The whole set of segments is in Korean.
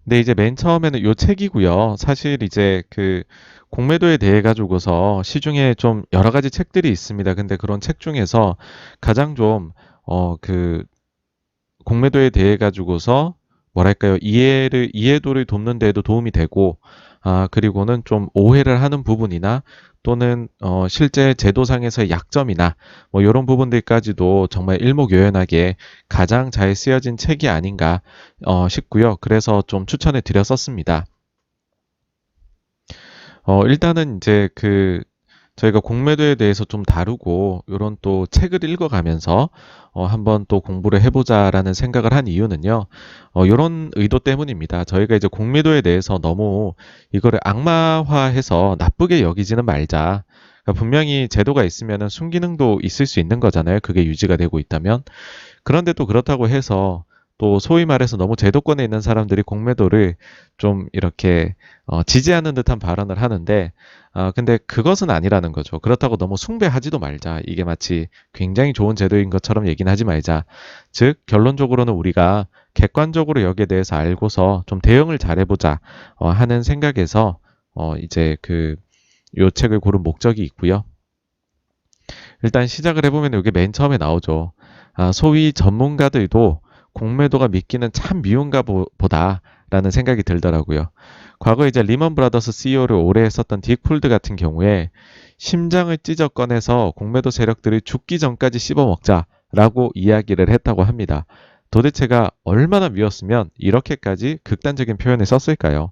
근데 이제 맨 처음에는 요 책이고요. 사실 이제 그 공매도에 대해 가지고서 시중에 좀 여러 가지 책들이 있습니다. 근데 그런 책 중에서 가장 좀 그 공매도에 대해 가지고서 뭐랄까요? 이해도를 돕는 데에도 도움이 되고, 그리고는 좀 오해를 하는 부분이나 또는 실제 제도상에서의 약점이나 뭐 이런 부분들까지도 정말 일목요연하게 가장 잘 쓰여진 책이 아닌가 싶고요. 그래서 좀 추천해 드렸었습니다. 일단은 이제 저희가 공매도에 대해서 좀 다루고 요런 또 책을 읽어가면서 한번 또 공부를 해보자라는 생각을 한 이유는요. 요런 의도 때문입니다. 저희가 이제 공매도에 대해서 너무 이거를 악마화해서 나쁘게 여기지는 말자. 그러니까 분명히 제도가 있으면 순기능도 있을 수 있는 거잖아요. 그게 유지가 되고 있다면. 그런데 또 그렇다고 해서 또 소위 말해서 너무 제도권에 있는 사람들이 공매도를 좀 이렇게 지지하는 듯한 발언을 하는데, 근데 그것은 아니라는 거죠. 그렇다고 너무 숭배하지도 말자. 이게 마치 굉장히 좋은 제도인 것처럼 얘기는 하지 말자. 즉 결론적으로는 우리가 객관적으로 여기에 대해서 알고서 좀 대응을 잘해보자 하는 생각에서 이제 요 책을 고른 목적이 있고요. 일단 시작을 해보면 여기 맨 처음에 나오죠. 소위 전문가들도 공매도가 믿기는 참 미운가 보다라는 생각이 들더라고요. 과거 이제 리먼 브라더스 CEO를 오래 했었던 딕 폴드 같은 경우에 심장을 찢어 꺼내서 공매도 세력들이 죽기 전까지 씹어먹자라고 이야기를 했다고 합니다. 도대체가 얼마나 미웠으면 이렇게까지 극단적인 표현을 썼을까요?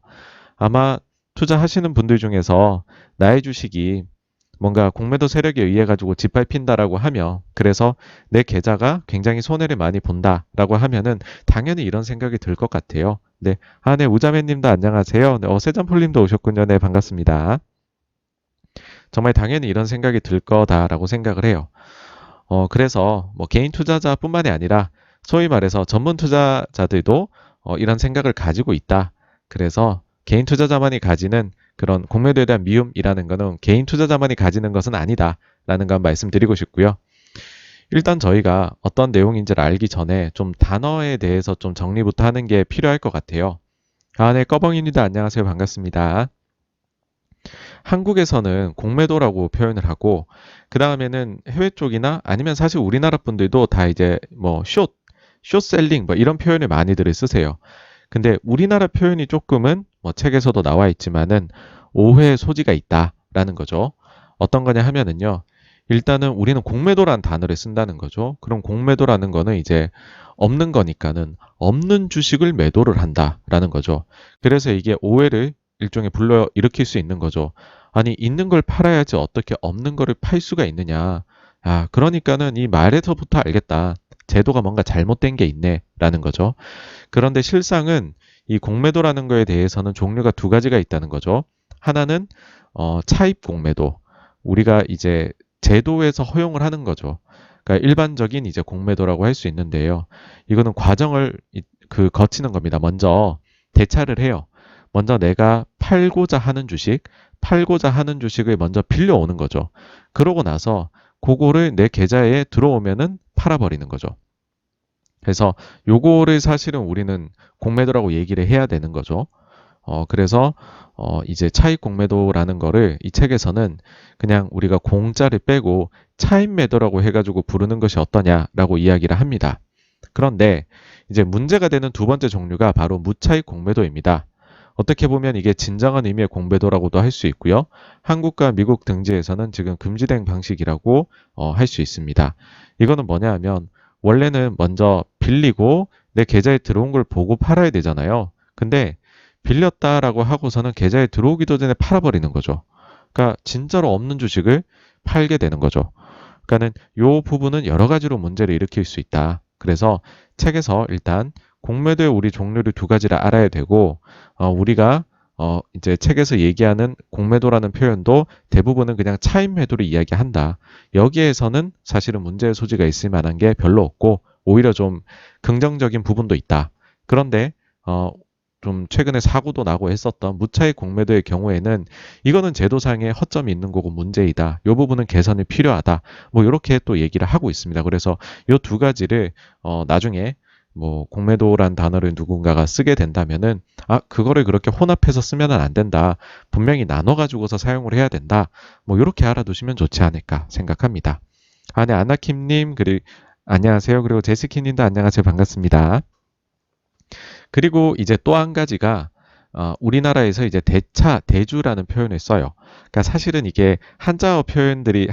아마 투자하시는 분들 중에서 나의 주식이 뭔가 공매도 세력에 의해 가지고 짓밟힌다라고 하며 그래서 내 계좌가 굉장히 손해를 많이 본다라고 하면은 당연히 이런 생각이 들 것 같아요. 네. 네, 우자매님도 안녕하세요. 네, 세잔폴님도 오셨군요. 네, 반갑습니다. 정말 당연히 이런 생각이 들 거다라고 생각을 해요. 그래서 뭐 개인 투자자뿐만이 아니라 소위 말해서 전문 투자자들도 이런 생각을 가지고 있다. 그래서 개인 투자자만이 가지는 그런 공매도에 대한 미움이라는 것은 개인 투자자만이 가지는 것은 아니다라는 건 말씀드리고 싶고요. 일단 저희가 어떤 내용인지를 알기 전에 좀 단어에 대해서 좀 정리부터 하는 게 필요할 것 같아요. 네, 꺼벙입니다. 안녕하세요. 반갑습니다. 한국에서는 공매도라고 표현을 하고 그 다음에는 해외 쪽이나 아니면 사실 우리나라 분들도 다 이제 뭐 숏셀링 뭐 이런 표현을 많이들 쓰세요. 근데 우리나라 표현이 조금은 뭐 책에서도 나와 있지만은 오해의 소지가 있다라는 거죠. 어떤 거냐 하면은요. 일단은 우리는 공매도란 단어를 쓴다는 거죠. 그럼 공매도라는 거는 이제 없는 거니까는 없는 주식을 매도를 한다라는 거죠. 그래서 이게 오해를 일종의 불러 일으킬 수 있는 거죠. 아니, 있는 걸 팔아야지 어떻게 없는 거를 팔 수가 있느냐. 그러니까는 이 말에서부터 알겠다. 제도가 뭔가 잘못된 게 있네라는 거죠. 그런데 실상은 이 공매도라는 거에 대해서는 종류가 두 가지가 있다는 거죠. 하나는 차입 공매도. 우리가 이제 제도에서 허용을 하는 거죠. 그러니까 일반적인 이제 공매도라고 할 수 있는데요. 이거는 과정을 거치는 겁니다. 먼저 대차를 해요. 먼저 내가 팔고자 하는 주식을 먼저 빌려오는 거죠. 그러고 나서 그거를 내 계좌에 들어오면은 팔아버리는 거죠. 그래서 요거를 사실은 우리는 공매도라고 얘기를 해야 되는 거죠. 그래서 이제 차익 공매도라는 거를 이 책에서는 그냥 우리가 공짜를 빼고 차익 매도라고 해가지고 부르는 것이 어떠냐라고 이야기를 합니다. 그런데 이제 문제가 되는 두 번째 종류가 바로 무차익 공매도입니다. 어떻게 보면 이게 진정한 의미의 공매도라고도 할 수 있고요. 한국과 미국 등지에서는 지금 금지된 방식이라고 할 수 있습니다. 이거는 뭐냐 하면 원래는 먼저 빌리고 내 계좌에 들어온 걸 보고 팔아야 되잖아요. 근데 빌렸다라고 하고서는 계좌에 들어오기도 전에 팔아버리는 거죠. 그러니까 진짜로 없는 주식을 팔게 되는 거죠. 그러니까는 요 부분은 여러 가지로 문제를 일으킬 수 있다. 그래서 책에서 일단 공매도의 우리 종류를 두 가지를 알아야 되고 우리가 이제 책에서 얘기하는 공매도라는 표현도 대부분은 그냥 차익 매도를 이야기한다. 여기에서는 사실은 문제의 소지가 있을 만한 게 별로 없고 오히려 좀 긍정적인 부분도 있다. 그런데 좀 최근에 사고도 나고 했었던 무차익 공매도의 경우에는 이거는 제도상의 허점이 있는 거고 문제이다. 이 부분은 개선이 필요하다. 뭐 이렇게 또 얘기를 하고 있습니다. 그래서 이 두 가지를 나중에 뭐 공매도란 단어를 누군가가 쓰게 된다면은 그거를 그렇게 혼합해서 쓰면은 안 된다. 분명히 나눠 가지고서 사용을 해야 된다. 뭐 이렇게 알아두시면 좋지 않을까 생각합니다. 네, 아나킴님 안녕하세요. 그리고 제스키님도 안녕하세요. 반갑습니다. 그리고 이제 또 한 가지가 우리나라에서 이제 대주라는 표현을 써요. 그러니까 사실은 이게 한자 표현들이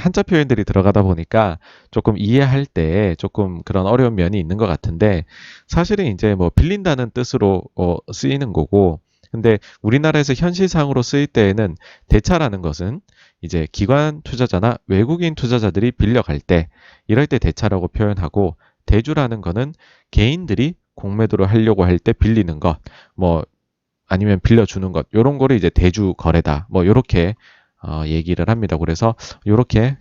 들어가다 보니까 조금 이해할 때 조금 그런 어려운 면이 있는 것 같은데 사실은 이제 뭐 빌린다는 뜻으로 쓰이는 거고 근데 우리나라에서 현실상으로 쓰일 때에는 대차라는 것은 이제 기관 투자자나 외국인 투자자들이 빌려갈 때 이럴 때 대차라고 표현하고 대주라는 거는 개인들이 공매도를 하려고 할 때 빌리는 것, 뭐 아니면 빌려주는 것, 요런 거를 이제 대주 거래다. 뭐 요렇게 얘기를 합니다. 그래서 요렇게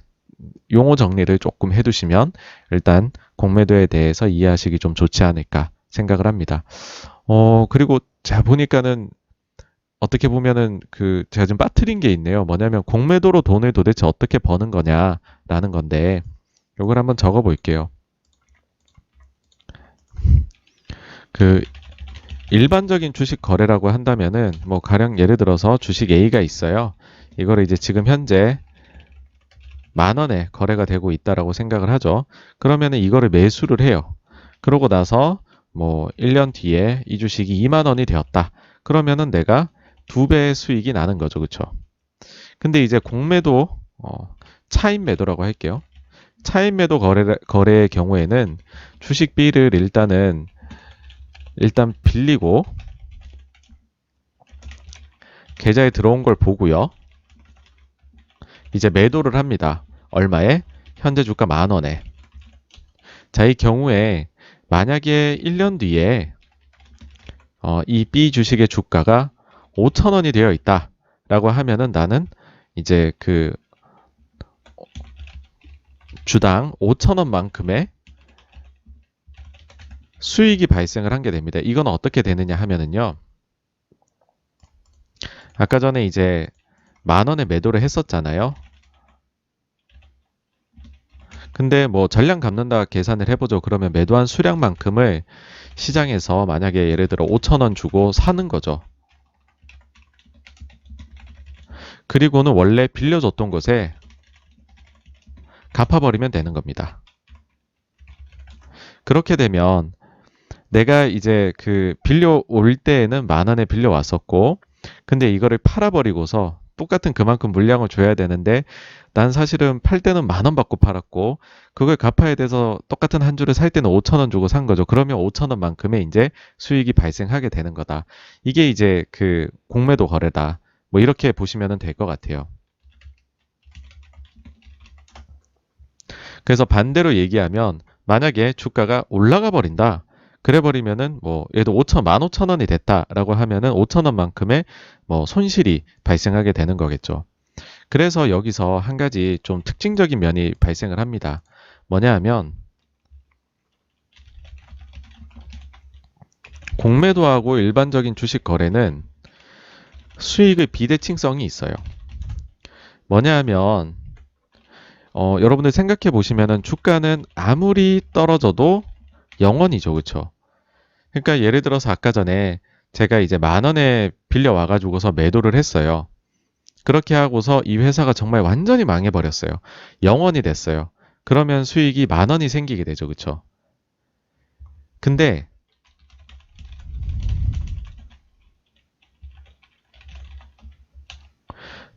용어 정리를 조금 해두시면 일단 공매도에 대해서 이해하시기 좀 좋지 않을까 생각을 합니다. 그리고 제가 보니까는 어떻게 보면은 제가 좀 빠뜨린 게 있네요. 뭐냐면 공매도로 돈을 도대체 어떻게 버는 거냐라는 건데 요걸 한번 적어 볼게요. 그 일반적인 주식 거래라고 한다면은 뭐 가령 예를 들어서 주식 A가 있어요. 이거를 이제 지금 현재 10,000원에 거래가 되고 있다라고 생각을 하죠. 그러면은 이거를 매수를 해요. 그러고 나서 뭐 1년 뒤에 이 주식이 2만 원이 되었다. 그러면은 내가 2배의 수익이 나는 거죠. 그렇죠? 근데 이제 공매도 차익 매도라고 할게요. 차익 매도 거래의 경우에는 주식 B를 일단 빌리고 계좌에 들어온 걸 보고요. 이제 매도를 합니다. 얼마에? 현재 주가 10,000원에. 자, 이 경우에 만약에 1년 뒤에 이 B 주식의 주가가 5,000원이 되어 있다라고 하면은 나는 이제 주당 5,000원만큼의 수익이 발생을 한 게 됩니다. 이건 어떻게 되느냐 하면은요. 아까 전에 이제 10,000원에 매도를 했었잖아요. 근데 뭐 전량 갚는다 계산을 해보죠. 그러면 매도한 수량만큼을 시장에서 만약에 예를 들어 5,000원 주고 사는 거죠. 그리고는 원래 빌려줬던 곳에 갚아버리면 되는 겁니다. 그렇게 되면 내가 이제 빌려올 때에는 10,000원에 빌려왔었고, 근데 이거를 팔아버리고서 똑같은 그만큼 물량을 줘야 되는데, 난 사실은 팔 때는 10,000원 받고 팔았고, 그걸 갚아야 돼서 똑같은 한 주를 살 때는 5,000원 주고 산 거죠. 그러면 5,000원만큼의 이제 수익이 발생하게 되는 거다. 이게 이제 공매도 거래다. 뭐 이렇게 보시면 될 것 같아요. 그래서 반대로 얘기하면 만약에 주가가 올라가 버린다. 그래 버리면은 뭐 예를 들어 15,000원이 됐다라고 하면은 5,000원만큼의 뭐 손실이 발생하게 되는 거겠죠. 그래서 여기서 한 가지 좀 특징적인 면이 발생을 합니다. 뭐냐 하면 공매도하고 일반적인 주식 거래는 수익의 비대칭성이 있어요. 뭐냐 하면 여러분들 생각해 보시면은 주가는 아무리 떨어져도 영원이죠. 그렇죠? 그러니까 예를 들어서 아까 전에 제가 이제 10,000원에 빌려 와가지고서 매도를 했어요. 그렇게 하고서 이 회사가 정말 완전히 망해버렸어요. 영원이 됐어요. 그러면 수익이 10,000원이 생기게 되죠. 그쵸? 근데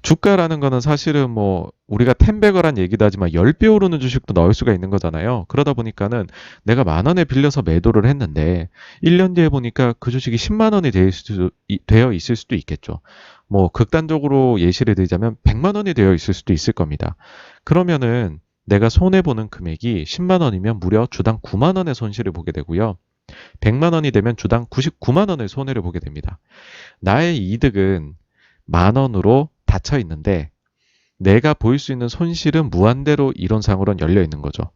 주가라는 거는 사실은 뭐 우리가 텐베거란 얘기도 하지만 10배 오르는 주식도 넣을 수가 있는 거잖아요. 그러다 보니까는 내가 10,000원에 빌려서 매도를 했는데 1년 뒤에 보니까 그 주식이 10만 원이 되어 있을 수도 있겠죠. 뭐 극단적으로 예시를 들자면 100만 원이 되어 있을 수도 있을 겁니다. 그러면은 내가 손해보는 금액이 10만 원이면 무려 주당 9만 원의 손실을 보게 되고요. 100만 원이 되면 주당 99만 원의 손해를 보게 됩니다. 나의 이득은 10,000원으로 닫혀 있는데 내가 보일 수 있는 손실은 무한대로 이론상으로는 열려 있는 거죠.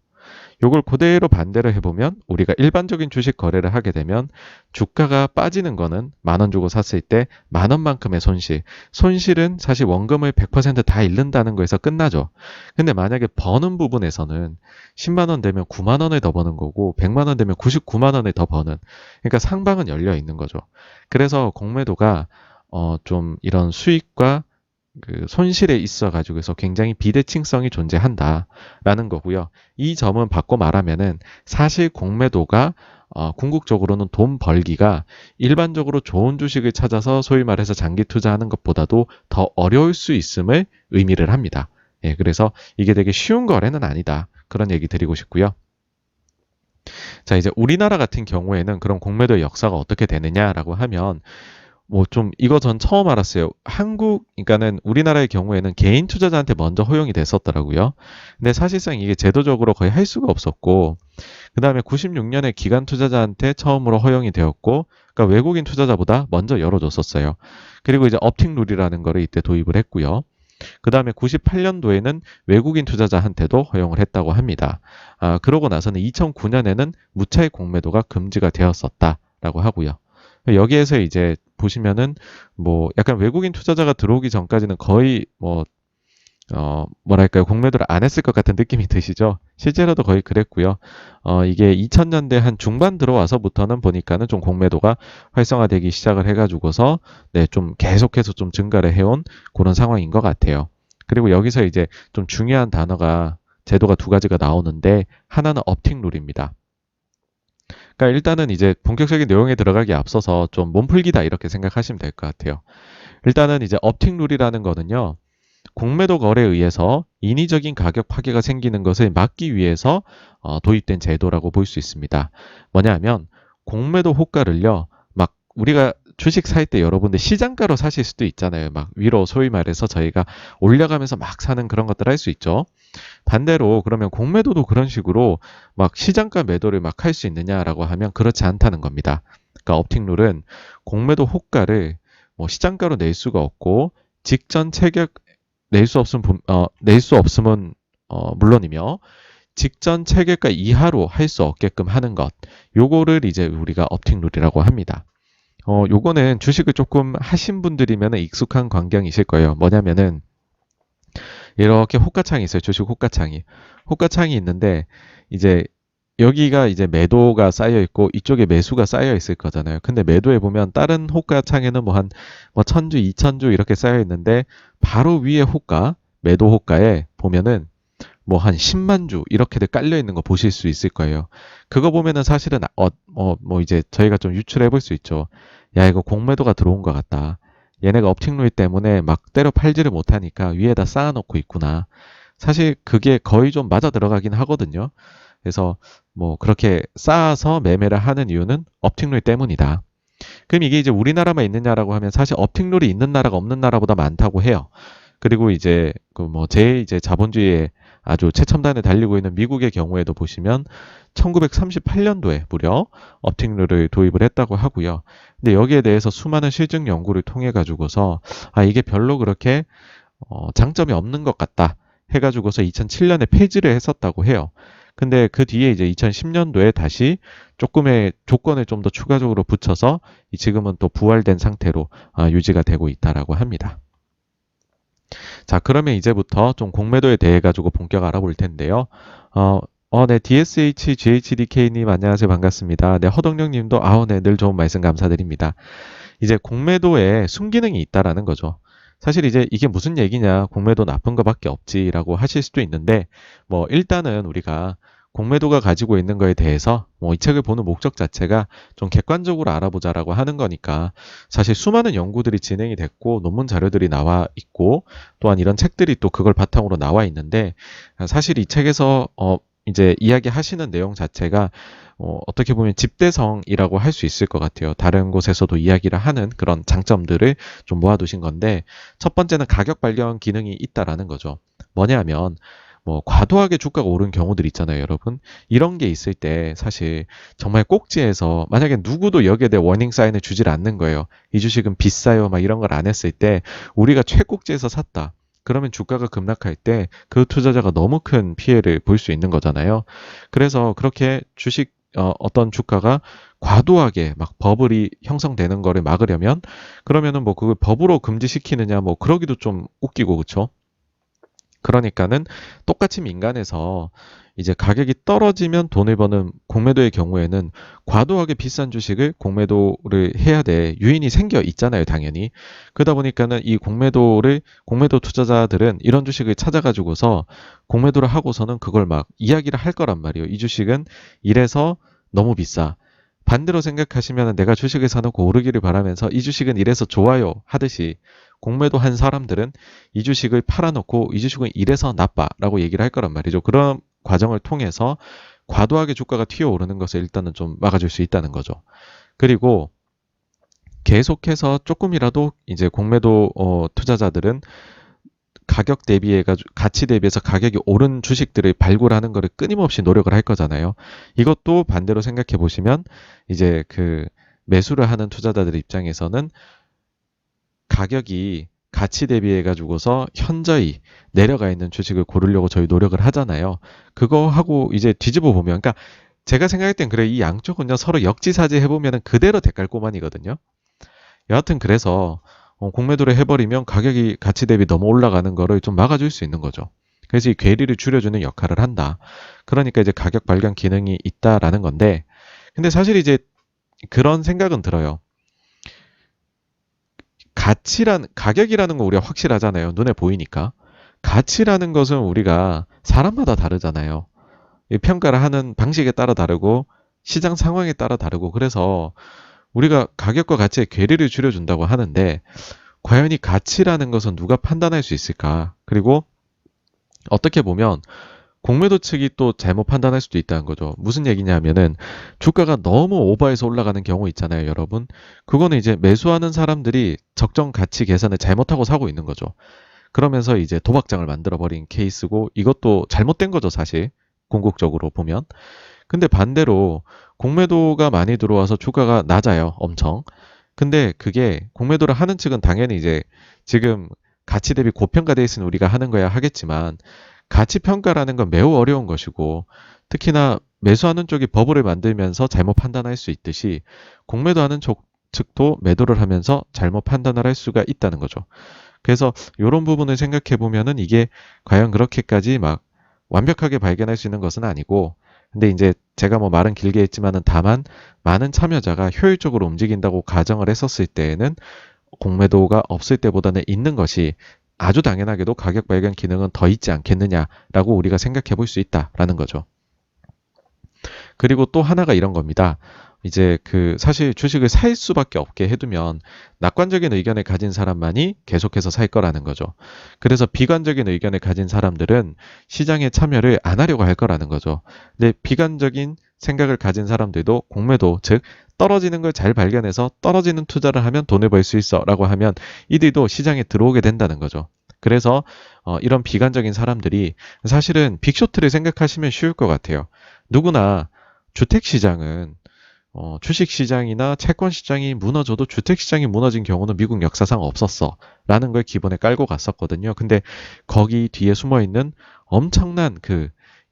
요걸 그대로 반대로 해보면 우리가 일반적인 주식 거래를 하게 되면 주가가 빠지는 거는 10,000원 주고 샀을 때 10,000원만큼의 손실. 손실은 사실 원금을 100%다 잃는다는 거에서 끝나죠. 근데 만약에 버는 부분에서는 10만 원 되면 9만 원을 더 버는 거고 100만 원 되면 99만 원을 더 버는. 그러니까 상방은 열려 있는 거죠. 그래서 공매도가 좀 이런 수익과 그 손실에 있어 가지고서 굉장히 비대칭성이 존재한다라는 거고요. 이 점은 바꿔 말하면은 사실 공매도가 궁극적으로는 돈 벌기가 일반적으로 좋은 주식을 찾아서 소위 말해서 장기 투자하는 것보다도 더 어려울 수 있음을 의미를 합니다. 예, 그래서 이게 되게 쉬운 거래는 아니다. 그런 얘기 드리고 싶고요. 자, 이제 우리나라 같은 경우에는 그런 공매도의 역사가 어떻게 되느냐라고 하면 뭐 좀 이거 전 처음 알았어요. 그러니까는 우리나라의 경우에는 개인 투자자한테 먼저 허용이 됐었더라고요. 근데 사실상 이게 제도적으로 거의 할 수가 없었고, 그 다음에 96년에 기관 투자자한테 처음으로 허용이 되었고, 그러니까 외국인 투자자보다 먼저 열어줬었어요. 그리고 이제 업팅 룰이라는 거를 이때 도입을 했고요. 그 다음에 98년도에는 외국인 투자자한테도 허용을 했다고 합니다. 그러고 나서는 2009년에는 무차익 공매도가 금지가 되었었다라고 하고요. 여기에서 이제 보시면은 뭐 약간 외국인 투자자가 들어오기 전까지는 거의 뭐 뭐랄까요, 공매도를 안 했을 것 같은 느낌이 드시죠? 실제로도 거의 그랬고요. 이게 2000년대 한 중반 들어와서부터는 보니까는 좀 공매도가 활성화되기 시작을 해가지고서, 네, 좀 계속해서 좀 증가를 해온 그런 상황인 것 같아요. 그리고 여기서 이제 좀 중요한 단어가, 제도가 두 가지가 나오는데, 하나는 업팅 룰입니다. 그러니까 일단은 이제 본격적인 내용에 들어가기 앞서서 좀 몸풀기다 이렇게 생각하시면 될 것 같아요. 일단은 이제 업팅 룰이라는 거는요. 공매도 거래에 의해서 인위적인 가격 파괴가 생기는 것을 막기 위해서 도입된 제도라고 볼 수 있습니다. 뭐냐면 공매도 호가를요. 막 우리가 주식 살 때 여러분들 시장가로 사실 수도 있잖아요. 막 위로 소위 말해서 저희가 올려가면서 막 사는 그런 것들 할 수 있죠. 반대로 그러면 공매도도 그런 식으로 막 시장가 매도를 막 할 수 있느냐라고 하면 그렇지 않다는 겁니다. 그러니까 업팅룰은 공매도 호가를 뭐 시장가로 낼 수가 없고 직전 체결 낼 수 없음은 물론이며 직전 체결가 이하로 할 수 없게끔 하는 것. 요거를 이제 우리가 업팅룰이라고 합니다. 요거는 주식을 조금 하신 분들이면 익숙한 광경이실 거예요. 뭐냐면은 이렇게 호가창이 있어요. 주식 호가창이. 호가창이 있는데 이제 여기가 이제 매도가 쌓여 있고 이쪽에 매수가 쌓여 있을 거잖아요. 근데 매도에 보면 다른 호가창에는 뭐 한 뭐 1,000주, 2,000주 이렇게 쌓여 있는데 바로 위에 호가, 매도 호가에 보면은 뭐 한 10만 주 이렇게들 깔려 있는 거 보실 수 있을 거예요. 그거 보면은 사실은 뭐 이제 저희가 좀 유출해 볼 수 있죠. 야, 이거 공매도가 들어온 것 같다. 얘네가 업팅룰 때문에 막 때려 팔지를 못하니까 위에다 쌓아놓고 있구나. 사실 그게 거의 좀 맞아 들어가긴 하거든요. 그래서 뭐 그렇게 쌓아서 매매를 하는 이유는 업팅룰 때문이다. 그럼 이게 이제 우리나라만 있느냐라고 하면 사실 업팅룰이 있는 나라가 없는 나라보다 많다고 해요. 그리고 이제 그 뭐 제일 이제 자본주의에 아주 최첨단에 달리고 있는 미국의 경우에도 보시면 1938년도에 무려 업팅룰을 도입을 했다고 하고요. 근데 여기에 대해서 수많은 실증 연구를 통해 가지고서 이게 별로 그렇게 장점이 없는 것 같다 해가지고서 2007년에 폐지를 했었다고 해요. 근데 그 뒤에 이제 2010년도에 다시 조금의 조건을 좀 더 추가적으로 붙여서 지금은 또 부활된 상태로 유지가 되고 있다라고 합니다. 자, 그러면 이제부터 좀 공매도에 대해 가지고 본격 알아볼 텐데요. 네, DSH GHDK님 안녕하세요. 반갑습니다. 네, 허덕령 님도 네, 늘 좋은 말씀 감사드립니다. 이제 공매도에 순기능이 있다라는 거죠. 사실 이제 이게 무슨 얘기냐, 공매도 나쁜 거밖에 없지라고 하실 수도 있는데, 뭐 일단은 우리가 공매도가 가지고 있는 거에 대해서 뭐 이 책을 보는 목적 자체가 좀 객관적으로 알아보자라고 하는 거니까 사실 수많은 연구들이 진행이 됐고 논문 자료들이 나와 있고 또한 이런 책들이 또 그걸 바탕으로 나와 있는데 사실 이 책에서 이제 이야기하시는 내용 자체가 어떻게 보면 집대성이라고 할 수 있을 것 같아요. 다른 곳에서도 이야기를 하는 그런 장점들을 좀 모아두신 건데 첫 번째는 가격 발견 기능이 있다라는 거죠. 뭐냐면 뭐 과도하게 주가가 오른 경우들 있잖아요, 여러분. 이런 게 있을 때 사실 정말 꼭지에서 만약에 누구도 여기에 대해 워닝 사인을 주질 않는 거예요. 이 주식은 비싸요, 막 이런 걸 안 했을 때 우리가 최꼭지에서 샀다. 그러면 주가가 급락할 때 그 투자자가 너무 큰 피해를 볼 수 있는 거잖아요. 그래서 그렇게 주식 어떤 주가가 과도하게 막 버블이 형성되는 거를 막으려면 그러면은 뭐 그걸 법으로 금지시키느냐 뭐 그러기도 좀 웃기고 그쵸? 그러니까는 똑같이 민간에서 이제 가격이 떨어지면 돈을 버는 공매도의 경우에는 과도하게 비싼 주식을 공매도를 해야 돼 유인이 생겨 있잖아요, 당연히. 그러다 보니까는 이 공매도 투자자들은 이런 주식을 찾아가지고서 공매도를 하고서는 그걸 막 이야기를 할 거란 말이에요. 이 주식은 이래서 너무 비싸. 반대로 생각하시면 내가 주식을 사놓고 오르기를 바라면서 이 주식은 이래서 좋아요 하듯이 공매도 한 사람들은 이 주식을 팔아놓고 이 주식은 이래서 나빠라고 얘기를 할 거란 말이죠. 그런 과정을 통해서 과도하게 주가가 튀어오르는 것을 일단은 좀 막아줄 수 있다는 거죠. 그리고 계속해서 조금이라도 이제 공매도 투자자들은 가치 대비해서 가격이 오른 주식들을 발굴하는 것을 끊임없이 노력을 할 거잖아요. 이것도 반대로 생각해 보시면 이제 그 매수를 하는 투자자들 입장에서는 가격이 가치 대비해 가지고서 현저히 내려가 있는 주식을 고르려고 저희 노력을 하잖아요. 그거 하고 이제 뒤집어 보면, 그러니까 제가 생각할 땐 그래, 이 양쪽은요 서로 역지사지 해보면은 그대로 대깔꼬만이거든요. 여하튼 그래서 공매도를 해버리면 가격이 가치 대비 너무 올라가는 거를 좀 막아줄 수 있는 거죠. 그래서 이 괴리를 줄여주는 역할을 한다. 그러니까 이제 가격 발견 기능이 있다라는 건데, 근데 사실 이제 그런 생각은 들어요. 가격이라는 거 우리가 확실하잖아요. 눈에 보이니까. 가치라는 것은 우리가 사람마다 다르잖아요. 이 평가를 하는 방식에 따라 다르고 시장 상황에 따라 다르고 그래서 우리가 가격과 가치의 괴리를 줄여준다고 하는데 과연 이 가치라는 것은 누가 판단할 수 있을까? 그리고 어떻게 보면 공매도 측이 또 잘못 판단할 수도 있다는 거죠. 무슨 얘기냐면은 주가가 너무 오버해서 올라가는 경우 있잖아요, 여러분. 그거는 이제 매수하는 사람들이 적정 가치 계산을 잘못하고 사고 있는 거죠. 그러면서 이제 도박장을 만들어 버린 케이스고 이것도 잘못된 거죠, 사실. 궁극적으로 보면. 근데 반대로 공매도가 많이 들어와서 주가가 낮아요, 엄청. 근데 그게 공매도를 하는 측은 당연히 이제 지금 가치 대비 고평가돼 있으니 우리가 하는 거야 하겠지만 가치 평가라는 건 매우 어려운 것이고 특히나 매수하는 쪽이 버블을 만들면서 잘못 판단할 수 있듯이 공매도하는 측도 매도를 하면서 잘못 판단을 할 수가 있다는 거죠. 그래서 이런 부분을 생각해 보면은 이게 과연 그렇게까지 막 완벽하게 발견할 수 있는 것은 아니고 근데 이제 제가 뭐 말은 길게 했지만은 다만 많은 참여자가 효율적으로 움직인다고 가정을 했었을 때에는 공매도가 없을 때보다는 있는 것이 아주 당연하게도 가격 발견 기능은 더 있지 않겠느냐라고 우리가 생각해 볼 수 있다라는 거죠. 그리고 또 하나가 이런 겁니다. 이제 그 사실 주식을 살 수밖에 없게 해두면 낙관적인 의견을 가진 사람만이 계속해서 살 거라는 거죠. 그래서 비관적인 의견을 가진 사람들은 시장에 참여를 안 하려고 할 거라는 거죠. 근데 비관적인 생각을 가진 사람들도 공매도, 즉 떨어지는 걸 잘 발견해서 떨어지는 투자를 하면 돈을 벌 수 있어라고 하면 이들도 시장에 들어오게 된다는 거죠. 그래서 이런 비관적인 사람들이 사실은 빅쇼트를 생각하시면 쉬울 것 같아요. 누구나 주택시장은 주식시장이나 채권시장이 무너져도 주택시장이 무너진 경우는 미국 역사상 없었어. 라는 걸 기본에 깔고 갔었거든요. 근데 거기 뒤에 숨어 있는 엄청난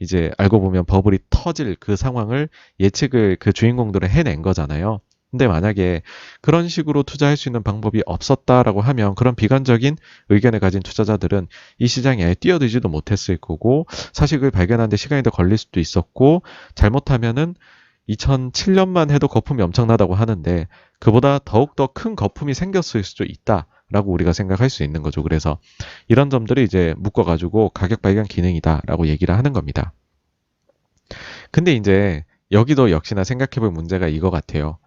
이제 알고 보면 버블이 터질 그 상황을 예측을 그 주인공들은 해낸 거잖아요. 근데 만약에 그런 식으로 투자할 수 있는 방법이 없었다라고 하면 그런 비관적인 의견을 가진 투자자들은 이 시장에 아예 뛰어들지도 못했을 거고 사실 그걸 발견하는데 시간이 더 걸릴 수도 있었고 잘못하면은 2007년만 해도 거품이 엄청나다고 하는데 그보다 더욱더 큰 거품이 생겼을 수도 있다라고 우리가 생각할 수 있는 거죠. 그래서 이런 점들을 이제 묶어가지고 가격 발견 기능이다라고 얘기를 하는 겁니다. 근데 이제 여기도 역시나 생각해볼 문제가 이거 같아요.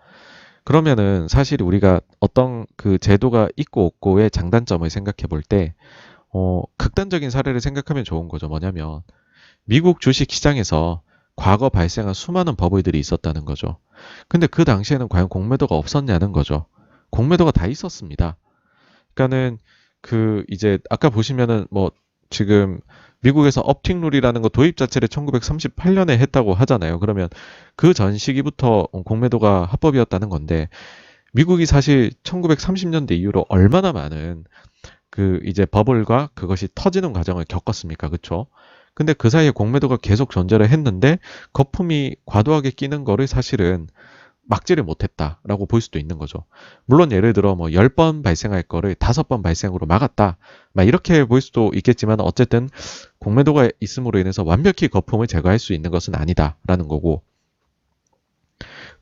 그러면은 사실 우리가 어떤 그 제도가 있고 없고의 장단점을 생각해 볼 때, 극단적인 사례를 생각하면 좋은 거죠. 뭐냐면, 미국 주식 시장에서 과거 발생한 수많은 버블들이 있었다는 거죠. 근데 그 당시에는 과연 공매도가 없었냐는 거죠. 공매도가 다 있었습니다. 그러니까는 이제 아까 보시면은 뭐 지금 미국에서 업팅 룰이라는 거 도입 자체를 1938년에 했다고 하잖아요. 그러면 그 전 시기부터 공매도가 합법이었다는 건데 미국이 사실 1930년대 이후로 얼마나 많은 그 이제 버블과 그것이 터지는 과정을 겪었습니까? 그쵸? 근데 그 사이에 공매도가 계속 존재를 했는데 거품이 과도하게 끼는 거를 사실은 막지를 못했다라고 볼 수도 있는 거죠. 물론 예를 들어 뭐 10번 발생할 거를 5번 발생으로 막았다. 막 이렇게 볼 수도 있겠지만 어쨌든 공매도가 있음으로 인해서 완벽히 거품을 제거할 수 있는 것은 아니다라는 거고,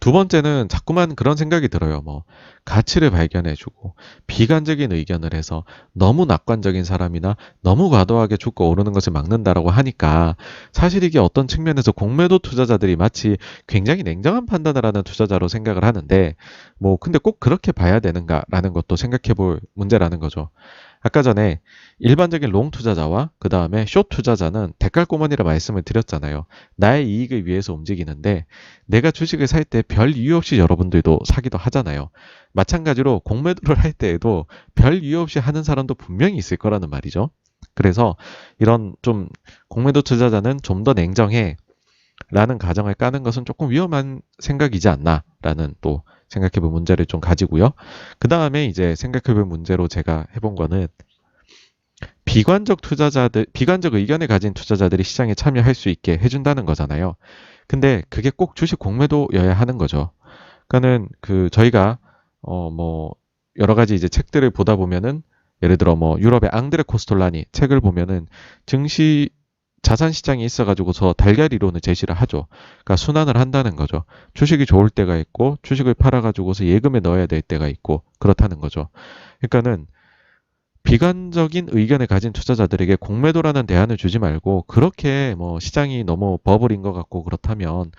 두 번째는 자꾸만 그런 생각이 들어요. 뭐 가치를 발견해주고 비관적인 의견을 해서 너무 낙관적인 사람이나 너무 과도하게 죽고 오르는 것을 막는다라고 하니까 사실 이게 어떤 측면에서 공매도 투자자들이 마치 굉장히 냉정한 판단을 하는 투자자로 생각을 하는데, 뭐 근데 꼭 그렇게 봐야 되는가라는 것도 생각해 볼 문제라는 거죠. 아까 전에 일반적인 롱 투자자와 그 다음에 숏 투자자는 대깔꼬마니라 말씀을 드렸잖아요. 나의 이익을 위해서 움직이는데 내가 주식을 살 때 별 이유 없이 여러분들도 사기도 하잖아요. 마찬가지로 공매도를 할 때에도 별 이유 없이 하는 사람도 분명히 있을 거라는 말이죠. 그래서 이런 좀 공매도 투자자는 좀 더 냉정해 라는 가정을 까는 것은 조금 위험한 생각이지 않나 라는 또 생각해볼 문제를 좀 가지고요. 그 다음에 이제 생각해볼 문제로 제가 해본 거는 비관적 의견을 가진 투자자들이 시장에 참여할 수 있게 해준다는 거잖아요. 근데 그게 꼭 주식 공매도여야 하는 거죠. 그러니까는 그 저희가 뭐 여러 가지 이제 책들을 보다 보면은 예를 들어 뭐 유럽의 앙드레 코스톨라니 책을 보면은 증시 자산 시장이 있어가지고서 달걀 이론을 제시를 하죠. 그러니까 순환을 한다는 거죠. 주식이 좋을 때가 있고 주식을 팔아가지고서 예금에 넣어야 될 때가 있고 그렇다는 거죠. 그러니까는 비관적인 의견을 가진 투자자들에게 공매도라는 대안을 주지 말고 그렇게 뭐 시장이 너무 버블인 것 같고 그렇다면